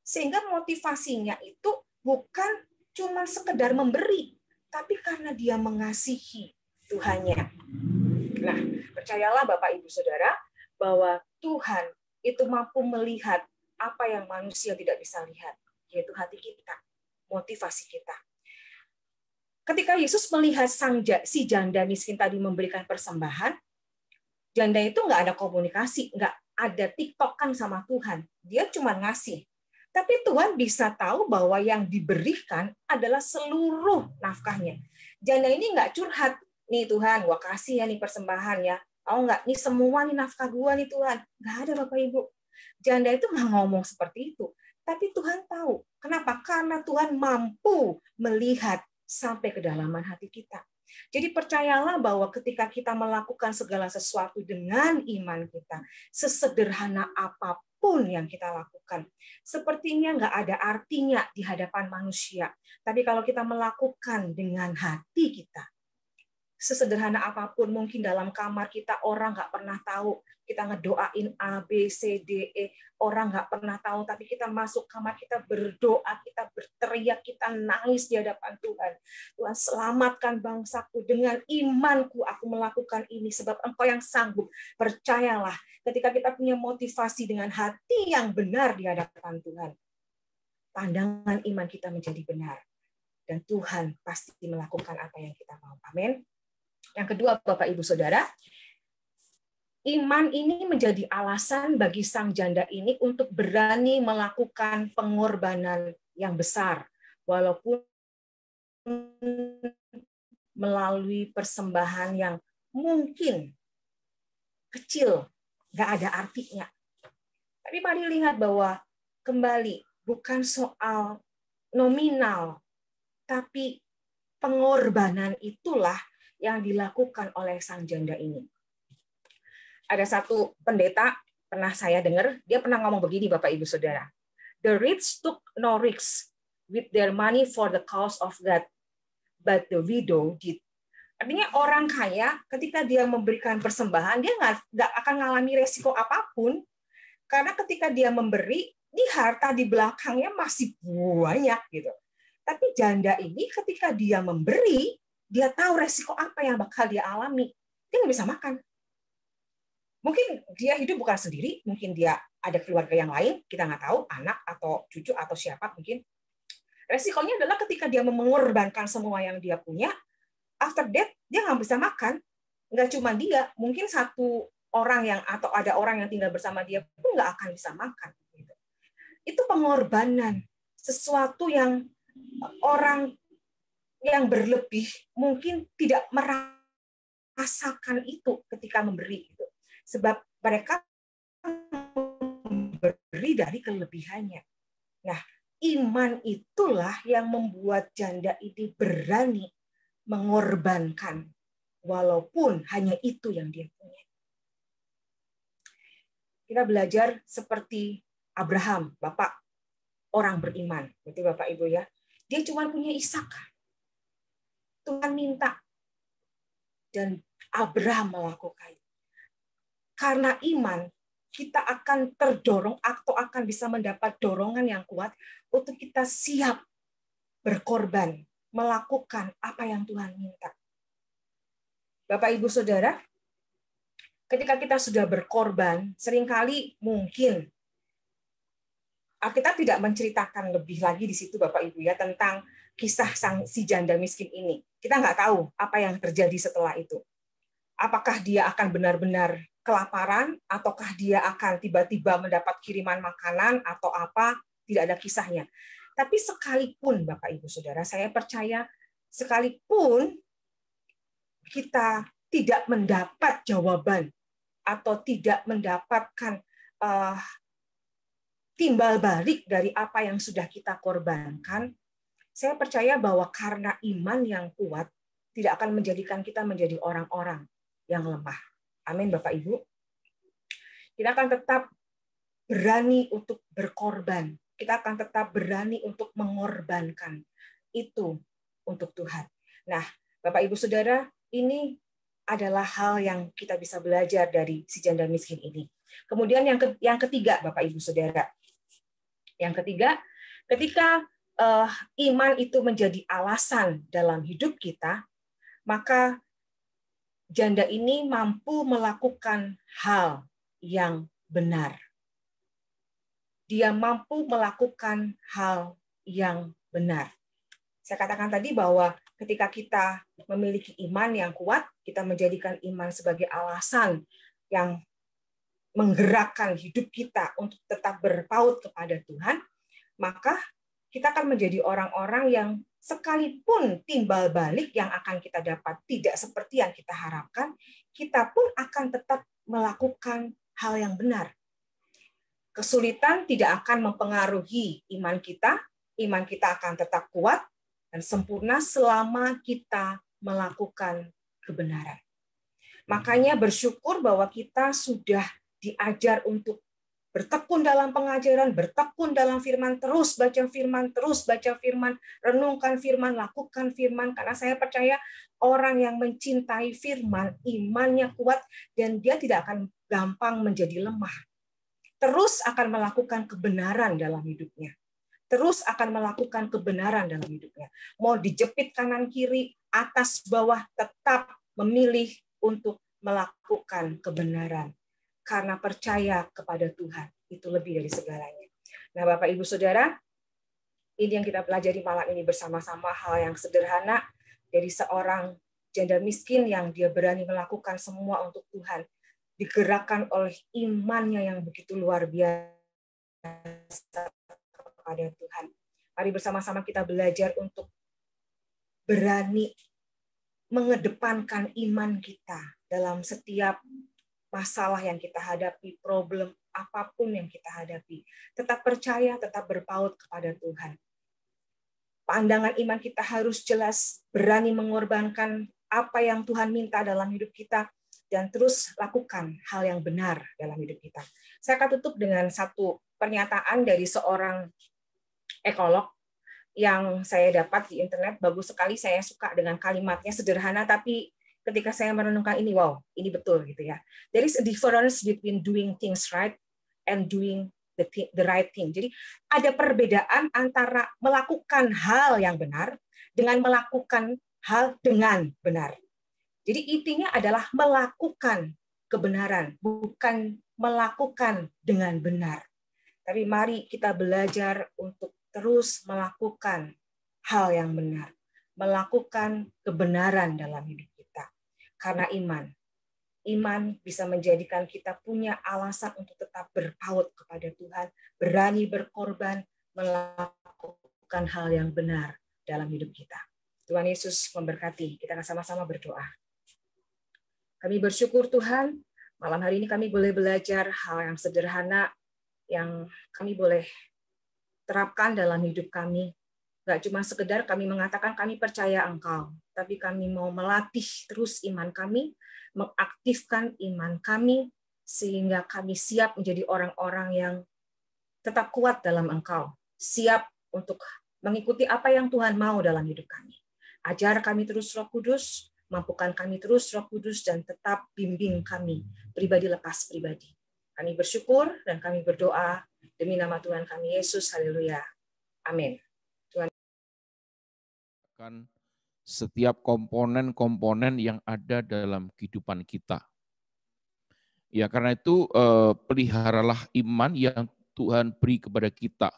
Sehingga motivasinya itu bukan cuma sekedar memberi, tapi karena dia mengasihi Tuhannya. Nah, percayalah Bapak Ibu Saudara, bahwa Tuhan itu mampu melihat apa yang manusia tidak bisa lihat, yaitu hati kita, motivasi kita. Ketika Yesus melihat si janda miskin tadi memberikan persembahan, janda itu nggak ada komunikasi, nggak ada tiktokan sama Tuhan. Dia cuma ngasih. Tapi Tuhan bisa tahu bahwa yang diberikan adalah seluruh nafkahnya. Janda ini nggak curhat, nih Tuhan, gua kasih ya nih persembahan ya. Tahu nggak, nih semua nih nafkah gua nih Tuhan. Nggak ada Bapak Ibu. Janda itu nggak ngomong seperti itu. Tapi Tuhan tahu. Kenapa? Karena Tuhan mampu melihat sampai kedalaman hati kita. Jadi percayalah bahwa ketika kita melakukan segala sesuatu dengan iman kita, sesederhana apapun yang kita lakukan, sepertinya nggak ada artinya di hadapan manusia. Tapi kalau kita melakukan dengan hati kita, sesederhana apapun, mungkin dalam kamar kita orang nggak pernah tahu, kita ngedoain A, B, C, D, E, orang nggak pernah tahu, tapi kita masuk kamar, kita berdoa, kita berteriak, kita nangis di hadapan Tuhan. Tuhan, selamatkan bangsaku, dengan imanku aku melakukan ini, sebab Engkau yang sanggup. Percayalah, ketika kita punya motivasi dengan hati yang benar di hadapan Tuhan, pandangan iman kita menjadi benar. Dan Tuhan pasti melakukan apa yang kita mau. Amin. Yang kedua, Bapak Ibu Saudara, iman ini menjadi alasan bagi sang janda ini untuk berani melakukan pengorbanan yang besar, walaupun melalui persembahan yang mungkin kecil, nggak ada artinya. Tapi mari lihat bahwa kembali bukan soal nominal, tapi pengorbanan itulah yang dilakukan oleh sang janda ini. Ada satu pendeta pernah saya dengar, dia pernah ngomong begini Bapak Ibu Saudara. The rich took no risks with their money for the cause of God, but the widow did. Artinya orang kaya ketika dia memberikan persembahan, dia nggak akan mengalami resiko apapun, karena ketika dia memberi, di harta di belakangnya masih banyak gitu. Tapi janda ini ketika dia memberi, dia tahu resiko apa yang bakal dia alami. Dia nggak bisa makan. Mungkin dia hidup bukan sendiri, mungkin dia ada keluarga yang lain, kita nggak tahu, anak atau cucu atau siapa mungkin. Resikonya adalah ketika dia mengorbankan semua yang dia punya, after that dia nggak bisa makan. Nggak cuma dia, mungkin satu orang yang atau ada orang yang tinggal bersama dia pun nggak akan bisa makan. Itu pengorbanan, sesuatu yang orang yang berlebih mungkin tidak merasakan itu ketika memberi. Sebab mereka memberi dari kelebihannya. Nah, iman itulah yang membuat janda ini berani mengorbankan, walaupun hanya itu yang dia punya. Kita belajar seperti Abraham, Bapak orang beriman, betul Bapak Ibu ya. Dia cuma punya Ishak. Tuhan minta dan Abraham melakukan. Karena iman, kita akan terdorong atau akan bisa mendapat dorongan yang kuat untuk kita siap berkorban, melakukan apa yang Tuhan minta. Bapak Ibu Saudara, ketika kita sudah berkorban, seringkali mungkin kita tidak menceritakan lebih lagi di situ Bapak Ibu ya tentang kisah si janda miskin ini. Kita nggak tahu apa yang terjadi setelah itu. Apakah dia akan benar-benar kelaparan, ataukah dia akan tiba-tiba mendapat kiriman makanan atau apa, tidak ada kisahnya. Tapi sekalipun Bapak Ibu Saudara, saya percaya sekalipun kita tidak mendapat jawaban atau tidak mendapatkan timbal balik dari apa yang sudah kita korbankan, saya percaya bahwa karena iman yang kuat tidak akan menjadikan kita menjadi orang-orang yang lemah. Amin Bapak Ibu. Kita akan tetap berani untuk berkorban. Kita akan tetap berani untuk mengorbankan itu untuk Tuhan. Nah, Bapak Ibu Saudara, ini adalah hal yang kita bisa belajar dari si janda miskin ini. Kemudian yang ketiga, Bapak Ibu Saudara. Yang ketiga, ketika iman itu menjadi alasan dalam hidup kita, maka janda ini mampu melakukan hal yang benar. Dia mampu melakukan hal yang benar. Saya katakan tadi bahwa ketika kita memiliki iman yang kuat, kita menjadikan iman sebagai alasan yang menggerakkan hidup kita untuk tetap berpaut kepada Tuhan, maka kita akan menjadi orang-orang yang sekalipun timbal balik yang akan kita dapat tidak seperti yang kita harapkan, kita pun akan tetap melakukan hal yang benar. Kesulitan tidak akan mempengaruhi iman kita akan tetap kuat dan sempurna selama kita melakukan kebenaran. Makanya bersyukur bahwa kita sudah diajar untuk bertekun dalam pengajaran, bertekun dalam firman, terus baca firman, renungkan firman, lakukan firman, karena saya percaya orang yang mencintai firman, imannya kuat, dan dia tidak akan gampang menjadi lemah. Terus akan melakukan kebenaran dalam hidupnya. Terus akan melakukan kebenaran dalam hidupnya. Mau dijepit kanan kiri, atas bawah, tetap memilih untuk melakukan kebenaran. Karena percaya kepada Tuhan. Itu lebih dari segalanya. Nah, Bapak Ibu Saudara, ini yang kita pelajari malam ini bersama-sama, hal yang sederhana dari seorang janda miskin yang dia berani melakukan semua untuk Tuhan. Digerakkan oleh imannya yang begitu luar biasa kepada Tuhan. Mari bersama-sama kita belajar untuk berani mengedepankan iman kita dalam setiap masalah yang kita hadapi, problem apapun yang kita hadapi. Tetap percaya, tetap berpaut kepada Tuhan. Pandangan iman kita harus jelas, berani mengorbankan apa yang Tuhan minta dalam hidup kita, dan terus lakukan hal yang benar dalam hidup kita. Saya akan tutup dengan satu pernyataan dari seorang ekolog yang saya dapat di internet. Bagus sekali, saya suka dengan kalimatnya, sederhana, tapi ketika saya merenungkan ini, wow, ini betul gitu ya. There is a difference between doing things right and doing the right thing. Jadi ada perbedaan antara melakukan hal yang benar dengan melakukan hal dengan benar. Jadi intinya adalah melakukan kebenaran, bukan melakukan dengan benar. Tapi mari kita belajar untuk terus melakukan hal yang benar, melakukan kebenaran dalam hidup kita. Karena iman bisa menjadikan kita punya alasan untuk tetap berpaut kepada Tuhan, berani berkorban, melakukan hal yang benar dalam hidup kita. Tuhan Yesus memberkati. Kita akan sama-sama berdoa. Kami bersyukur Tuhan, malam hari ini kami boleh belajar hal yang sederhana yang kami boleh terapkan dalam hidup kami. Gak cuma sekedar kami mengatakan kami percaya Engkau, tapi kami mau melatih terus iman kami, mengaktifkan iman kami, sehingga kami siap menjadi orang-orang yang tetap kuat dalam Engkau, siap untuk mengikuti apa yang Tuhan mau dalam hidup kami. Ajar kami terus Roh Kudus, mampukan kami terus Roh Kudus, dan tetap bimbing kami, pribadi lepas pribadi. Kami bersyukur dan kami berdoa demi nama Tuhan kami Yesus. Haleluya. Amin. Kan setiap komponen-komponen yang ada dalam kehidupan kita. Ya, karena itu peliharalah iman yang Tuhan beri kepada kita,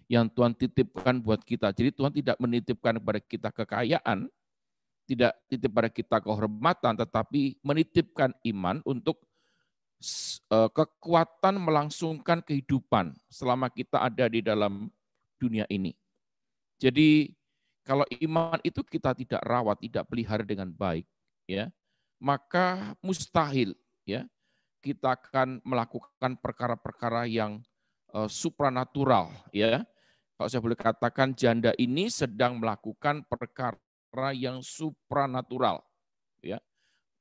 yang Tuhan titipkan buat kita. Jadi Tuhan tidak menitipkan kepada kita kekayaan, tidak titip pada kita kehormatan, tetapi menitipkan iman untuk kekuatan melangsungkan kehidupan selama kita ada di dalam dunia ini. Jadi kalau iman itu kita tidak rawat, tidak pelihara dengan baik, ya, maka mustahil, ya, kita akan melakukan perkara-perkara yang supranatural, ya. Kalau saya boleh katakan, janda ini sedang melakukan perkara yang supranatural, ya,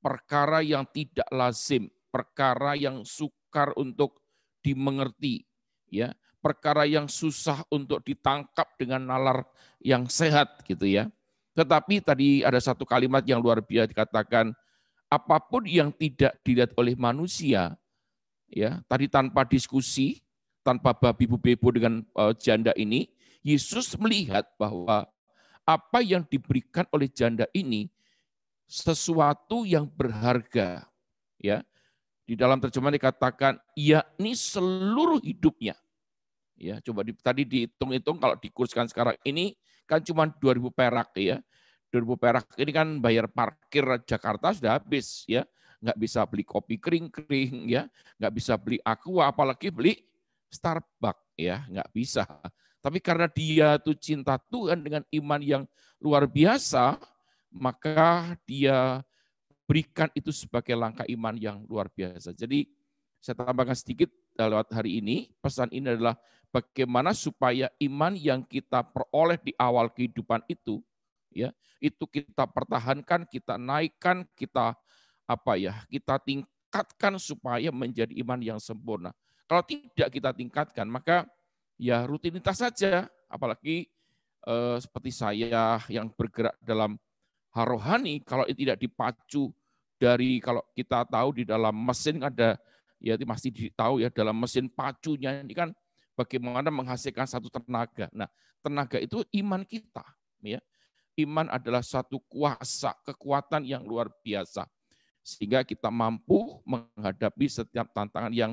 perkara yang tidak lazim, perkara yang sukar untuk dimengerti, ya, perkara yang susah untuk ditangkap dengan nalar yang sehat, gitu ya. Tetapi tadi ada satu kalimat yang luar biasa dikatakan, apapun yang tidak dilihat oleh manusia, ya, tadi tanpa diskusi, tanpa babi bu bebo dengan janda ini, Yesus melihat bahwa apa yang diberikan oleh janda ini sesuatu yang berharga, ya. Di dalam terjemahan dikatakan yakni seluruh hidupnya. Ya, coba tadi dihitung-hitung kalau dikurskan sekarang ini kan cuma 2.000 perak, ya. 2.000 perak ini kan bayar parkir Jakarta sudah habis, ya. Nggak bisa beli kopi kering-kering, ya. Nggak bisa beli Aqua, apalagi beli Starbucks, ya. Nggak bisa. Tapi karena dia tuh cinta Tuhan dengan iman yang luar biasa, maka dia berikan itu sebagai langkah iman yang luar biasa. Jadi saya tambahkan sedikit lewat hari ini, pesan ini adalah bagaimana supaya iman yang kita peroleh di awal kehidupan itu, ya, itu kita pertahankan, kita naikkan, kita kita tingkatkan supaya menjadi iman yang sempurna. Kalau tidak kita tingkatkan, maka ya rutinitas saja, apalagi seperti saya yang bergerak dalam hal rohani, kalau tidak dipacu dari, kalau kita tahu di dalam mesin ada, ya masih tahu ya, dalam mesin pacunya ini kan bagaimana menghasilkan satu tenaga. Nah, tenaga itu iman kita, ya. Iman adalah satu kuasa, kekuatan yang luar biasa, sehingga kita mampu menghadapi setiap tantangan yang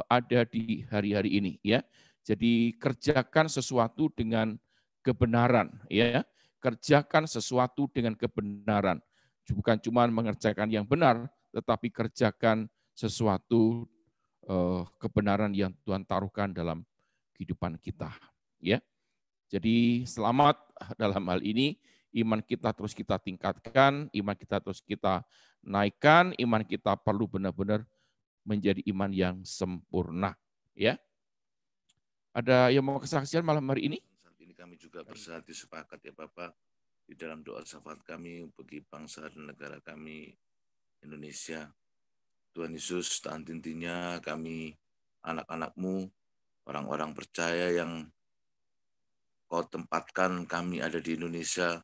ada di hari-hari ini, ya. Jadi kerjakan sesuatu dengan kebenaran, ya. Kerjakan sesuatu dengan kebenaran. Bukan cuma mengerjakan yang benar, tetapi kerjakan sesuatu kebenaran yang Tuhan taruhkan dalam kehidupan kita. Ya, jadi selamat dalam hal ini, iman kita terus kita tingkatkan, iman kita terus kita naikkan, iman kita perlu benar-benar menjadi iman yang sempurna. Ya, ada yang mau kesaksian malam hari ini? Kami juga bersatu sepakat ya Bapak di dalam doa syafaat kami bagi bangsa dan negara kami Indonesia. Tuhan Yesus, tahan intinya kami anak-anak-Mu, orang-orang percaya yang Kau tempatkan kami ada di Indonesia,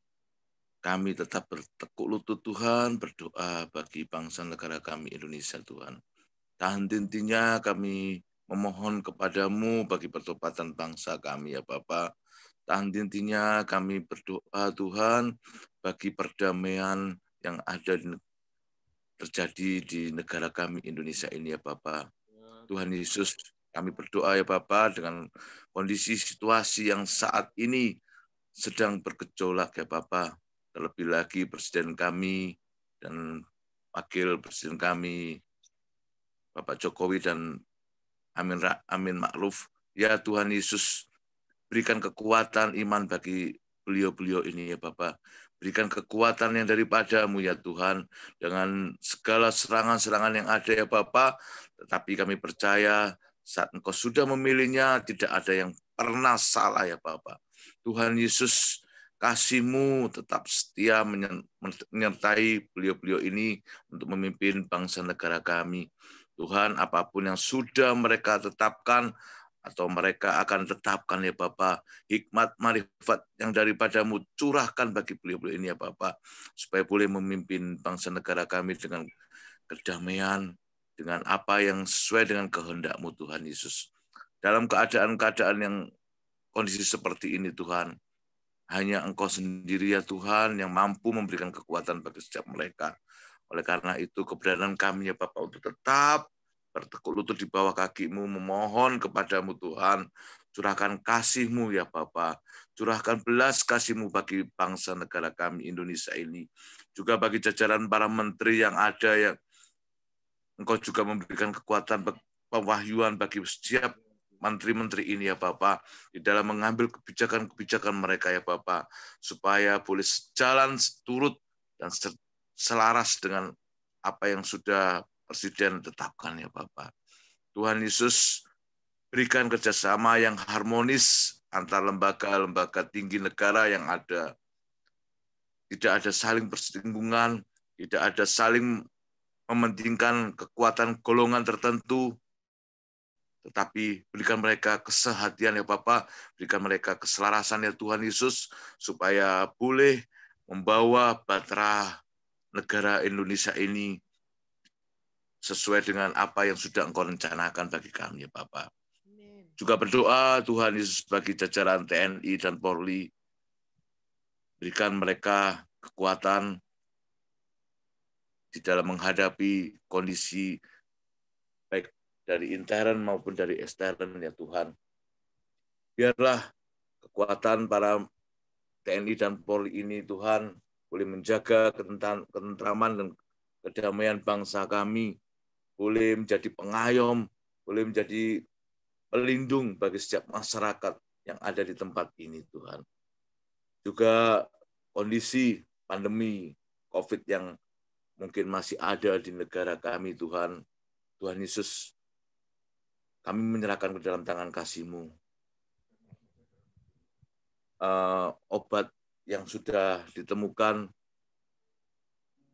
kami tetap bertekuk lutut Tuhan, berdoa bagi bangsa negara kami Indonesia Tuhan. Tahan intinya kami memohon kepadamu bagi pertobatan bangsa kami ya Bapak. Tahan intinya kami berdoa Tuhan bagi perdamaian yang ada terjadi di negara kami Indonesia ini ya Bapak. Tuhan Yesus, Kami berdoa ya Bapa, dengan kondisi situasi yang saat ini sedang bergejolak ya Bapa, terlebih lagi Presiden kami dan Wakil Presiden kami, Bapak Jokowi dan Amin Ma'ruf. Ya Tuhan Yesus, berikan kekuatan iman bagi beliau-beliau ini ya Bapak. Berikan kekuatan yang daripada-Mu ya Tuhan, dengan segala serangan-serangan yang ada ya Bapak. Tetapi kami percaya saat Engkau sudah memilihnya, tidak ada yang pernah salah ya Bapak. Tuhan Yesus, kasih-Mu tetap setia menyertai beliau-beliau ini untuk memimpin bangsa negara kami. Tuhan, apapun yang sudah mereka tetapkan, atau mereka akan tetapkan ya Bapa, hikmat marifat yang daripada-Mu curahkan bagi beliau-beliau ini ya Bapa, supaya boleh memimpin bangsa negara kami dengan kedamaian, dengan apa yang sesuai dengan kehendak-Mu Tuhan Yesus. Dalam keadaan-keadaan yang kondisi seperti ini Tuhan, hanya Engkau sendiri ya Tuhan yang mampu memberikan kekuatan bagi setiap mereka. Oleh karena itu keberadaan kami ya Bapa untuk tetap bertekuk lutut di bawah kaki-Mu, memohon kepada-Mu Tuhan, curahkan kasih-Mu ya Bapa, curahkan belas kasih-Mu bagi bangsa negara kami Indonesia ini, juga bagi jajaran para menteri yang ada, yang Engkau juga memberikan kekuatan pewahyuan bagi setiap menteri-menteri ini ya Bapa, di dalam mengambil kebijakan-kebijakan mereka ya Bapa, supaya boleh sejalan turut dan selaras dengan apa yang sudah Presiden tetapkan ya Bapa. Tuhan Yesus, berikan kerjasama yang harmonis antar lembaga-lembaga tinggi negara yang ada. Tidak ada saling bersinggungan, tidak ada saling mementingkan kekuatan golongan tertentu, tetapi berikan mereka kesehatian ya Bapa, berikan mereka keselarasan ya Tuhan Yesus, supaya boleh membawa bahtera negara Indonesia ini sesuai dengan apa yang sudah Engkau rencanakan bagi kami ya Bapa. Juga berdoa Tuhan Yesus bagi jajaran TNI dan Polri, berikan mereka kekuatan di dalam menghadapi kondisi baik dari intern maupun dari ekstern ya Tuhan. Biarlah kekuatan para TNI dan Polri ini Tuhan boleh menjaga ketentraman dan kedamaian bangsa kami, boleh menjadi pengayom, boleh menjadi pelindung bagi setiap masyarakat yang ada di tempat ini Tuhan. Juga kondisi pandemi COVID yang mungkin masih ada di negara kami Tuhan. Tuhan Yesus, kami menyerahkan ke dalam tangan kasih-Mu. Obat yang sudah ditemukan,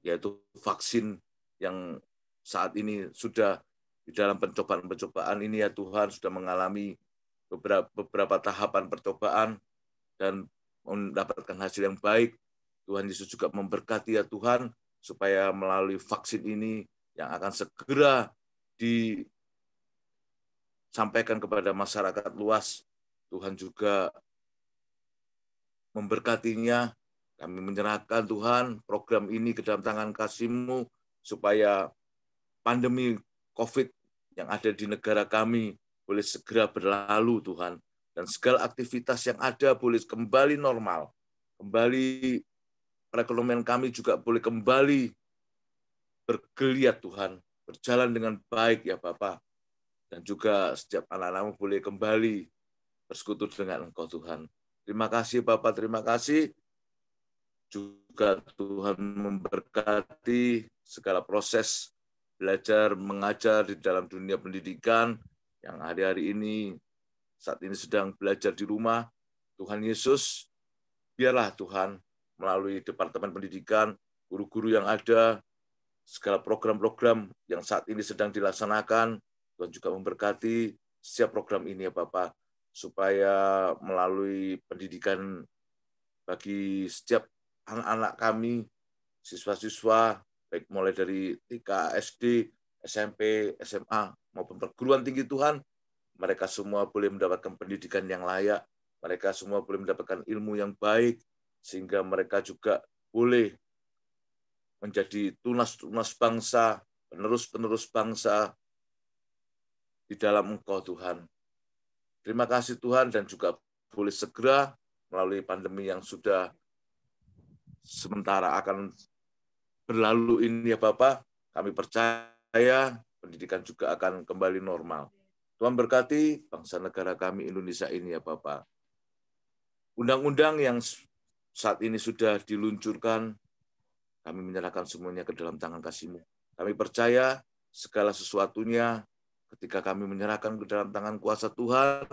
yaitu vaksin yang saat ini sudah di dalam pencobaan ini ya Tuhan, sudah mengalami beberapa tahapan percobaan dan mendapatkan hasil yang baik. Tuhan Yesus juga memberkati ya Tuhan, supaya melalui vaksin ini yang akan segera disampaikan kepada masyarakat luas, Tuhan juga memberkatinya. Kami menyerahkan Tuhan program ini ke dalam tangan kasih-Mu, supaya pandemi COVID yang ada di negara kami boleh segera berlalu Tuhan, dan segala aktivitas yang ada boleh kembali normal, kembali perekonomian kami juga boleh kembali bergeliat Tuhan, berjalan dengan baik ya Bapa, dan juga setiap anak-anak-Mu boleh kembali bersekutu dengan Engkau Tuhan. Terima kasih Bapa, terima kasih. Juga Tuhan memberkati segala proses belajar mengajar di dalam dunia pendidikan yang hari-hari ini, saat ini sedang belajar di rumah. Tuhan Yesus, biarlah Tuhan melalui Departemen Pendidikan, guru-guru yang ada, segala program-program yang saat ini sedang dilaksanakan, Tuhan juga memberkati setiap program ini ya Bapak, supaya melalui pendidikan bagi setiap anak-anak kami, siswa-siswa, baik mulai dari TK, SD, SMP, SMA, maupun perguruan tinggi Tuhan, mereka semua boleh mendapatkan pendidikan yang layak, mereka semua boleh mendapatkan ilmu yang baik, sehingga mereka juga boleh menjadi tunas-tunas bangsa, penerus-penerus bangsa di dalam Engkau Tuhan. Terima kasih Tuhan, dan juga boleh segera melalui pandemi yang sudah sementara akan berlalu ini ya Bapak, kami percaya pendidikan juga akan kembali normal. Tuhan berkati bangsa negara kami Indonesia ini ya Bapak. Undang-undang yang saat ini sudah diluncurkan, kami menyerahkan semuanya ke dalam tangan kasih-Mu. Kami percaya segala sesuatunya ketika kami menyerahkan ke dalam tangan kuasa Tuhan,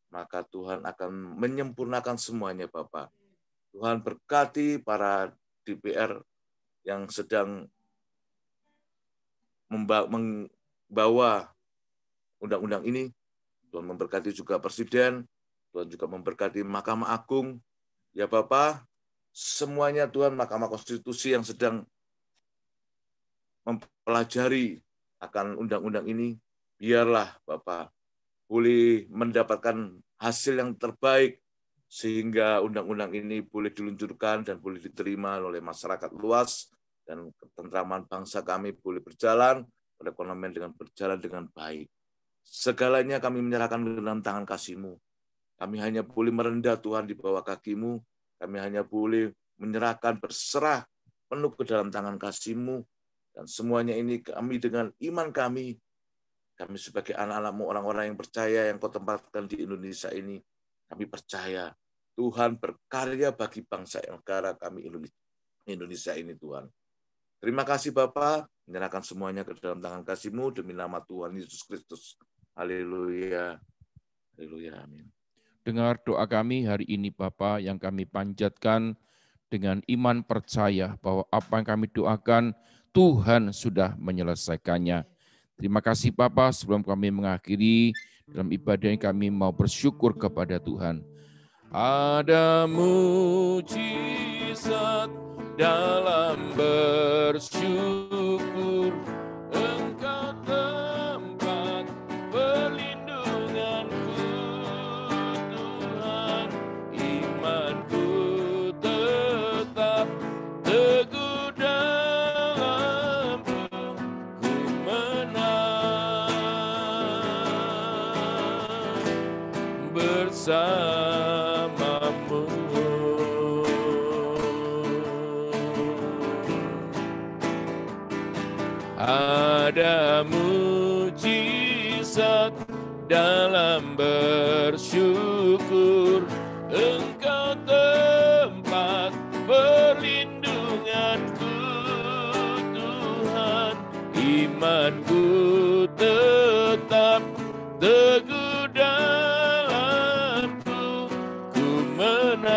maka Tuhan akan menyempurnakan semuanya Bapak. Tuhan berkati para DPR yang sedang membawa undang-undang ini. Tuhan memberkati juga Presiden, Tuhan juga memberkati Mahkamah Agung. Ya Bapak, semuanya Tuhan, Mahkamah Konstitusi yang sedang mempelajari akan undang-undang ini, biarlah Bapak boleh mendapatkan hasil yang terbaik, sehingga undang-undang ini boleh diluncurkan dan boleh diterima oleh masyarakat luas, dan ketentraman bangsa kami boleh berjalan, perekonomian dengan berjalan dengan baik. Segalanya kami menyerahkan ke dalam tangan kasih-Mu. Kami hanya boleh merendah Tuhan di bawah kaki-Mu. Kami hanya boleh menyerahkan, berserah penuh ke dalam tangan kasih-Mu. Dan semuanya ini kami dengan iman kami sebagai anak-anak-Mu, orang-orang yang percaya yang Kau tempatkan di Indonesia ini, kami percaya Tuhan berkarya bagi bangsa yang negara kami Indonesia ini Tuhan. Terima kasih Bapak, menyerahkan semuanya ke dalam tangan kasih-Mu demi nama Tuhan Yesus Kristus. Haleluya. Haleluya. Amin. Dengar doa kami hari ini Bapa, yang kami panjatkan dengan iman percaya bahwa apa yang kami doakan Tuhan sudah menyelesaikannya. Terima kasih Bapa, sebelum kami mengakhiri dalam ibadah ini kami mau bersyukur kepada Tuhan. Ada mujizat dalam bersyukur, Engkau tempat perlindunganku Tuhan. Imanku tetap teguh dalam-Mu, ku menang bersama-Mu. Ada mujizat dalam bersyukur, Engkau tempat perlindunganku Tuhan. Imanku tetap teguh dalam-Mu, ku menang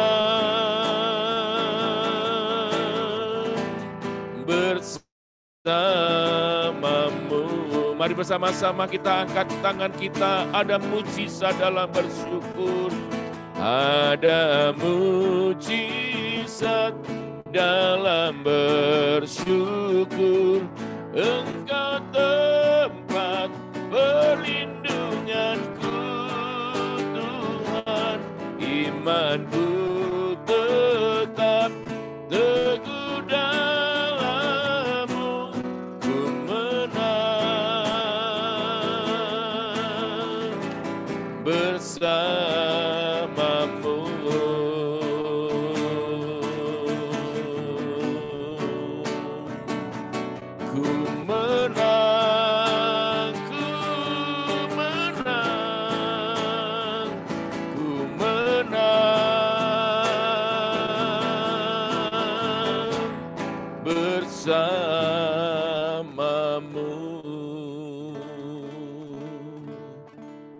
bersama-Mu. Mari bersama-sama kita angkat tangan kita. Ada mujizat dalam bersyukur. Ada mujizat dalam bersyukur, Engkau tempat perlindunganku Tuhan. Imanku tetap teguh dalam-Mu, ku menang bersama-Mu. Ku menang, ku menang, ku menang bersama-Mu.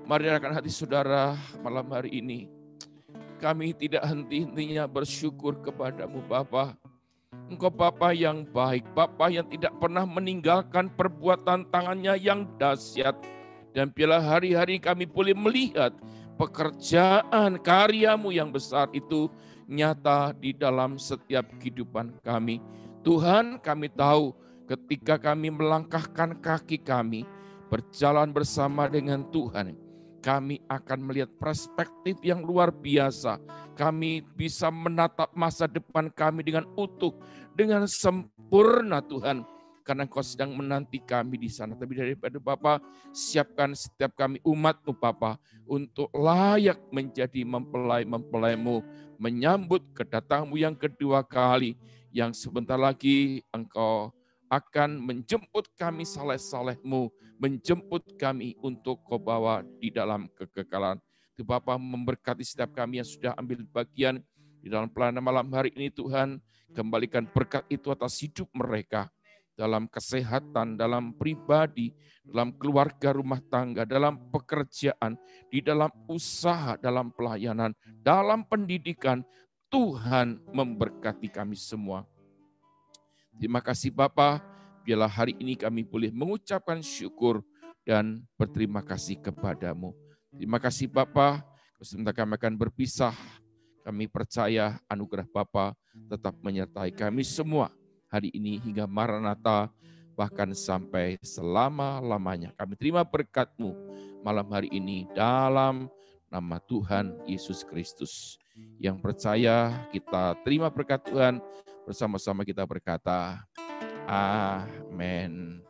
Mari rekan hati saudara, malam hari ini kami tidak henti-hentinya bersyukur kepada-Mu Bapa. Engkau Bapa yang baik, Bapa yang tidak pernah meninggalkan perbuatan tangannya yang dahsyat. Dan bila hari-hari kami boleh melihat pekerjaan karya-Mu yang besar itu nyata di dalam setiap kehidupan kami. Tuhan, kami tahu ketika kami melangkahkan kaki kami, berjalan bersama dengan Tuhan, kami akan melihat perspektif yang luar biasa. Kami bisa menatap masa depan kami dengan utuh, dengan sempurna Tuhan. karena Engkau sedang menanti kami di sana. Tapi daripada Bapa, siapkan setiap kami umat-Mu Bapa, untuk layak menjadi mempelai-mempelai-Mu, menyambut kedatangan-Mu yang kedua kali, yang sebentar lagi Engkau akan menjemput kami saleh-saleh-Mu, menjemput kami untuk Kau bawa di dalam kekekalan. Tuhan Bapa, memberkati setiap kami yang sudah ambil bagian di dalam pelayanan malam hari ini Tuhan, kembalikan berkat itu atas hidup mereka, dalam kesehatan, dalam pribadi, dalam keluarga rumah tangga, dalam pekerjaan, di dalam usaha, dalam pelayanan, dalam pendidikan. Tuhan memberkati kami semua. Terima kasih Bapa, biarlah hari ini kami boleh mengucapkan syukur dan berterima kasih kepadamu. Terima kasih Bapa, sebentar kami akan berpisah. Kami percaya anugerah Bapa tetap menyertai kami semua hari ini hingga Maranatha, bahkan sampai selama-lamanya. Kami terima berkat-Mu malam hari ini dalam nama Tuhan Yesus Kristus. Yang percaya kita terima berkat Tuhan, bersama-sama kita berkata, Amin.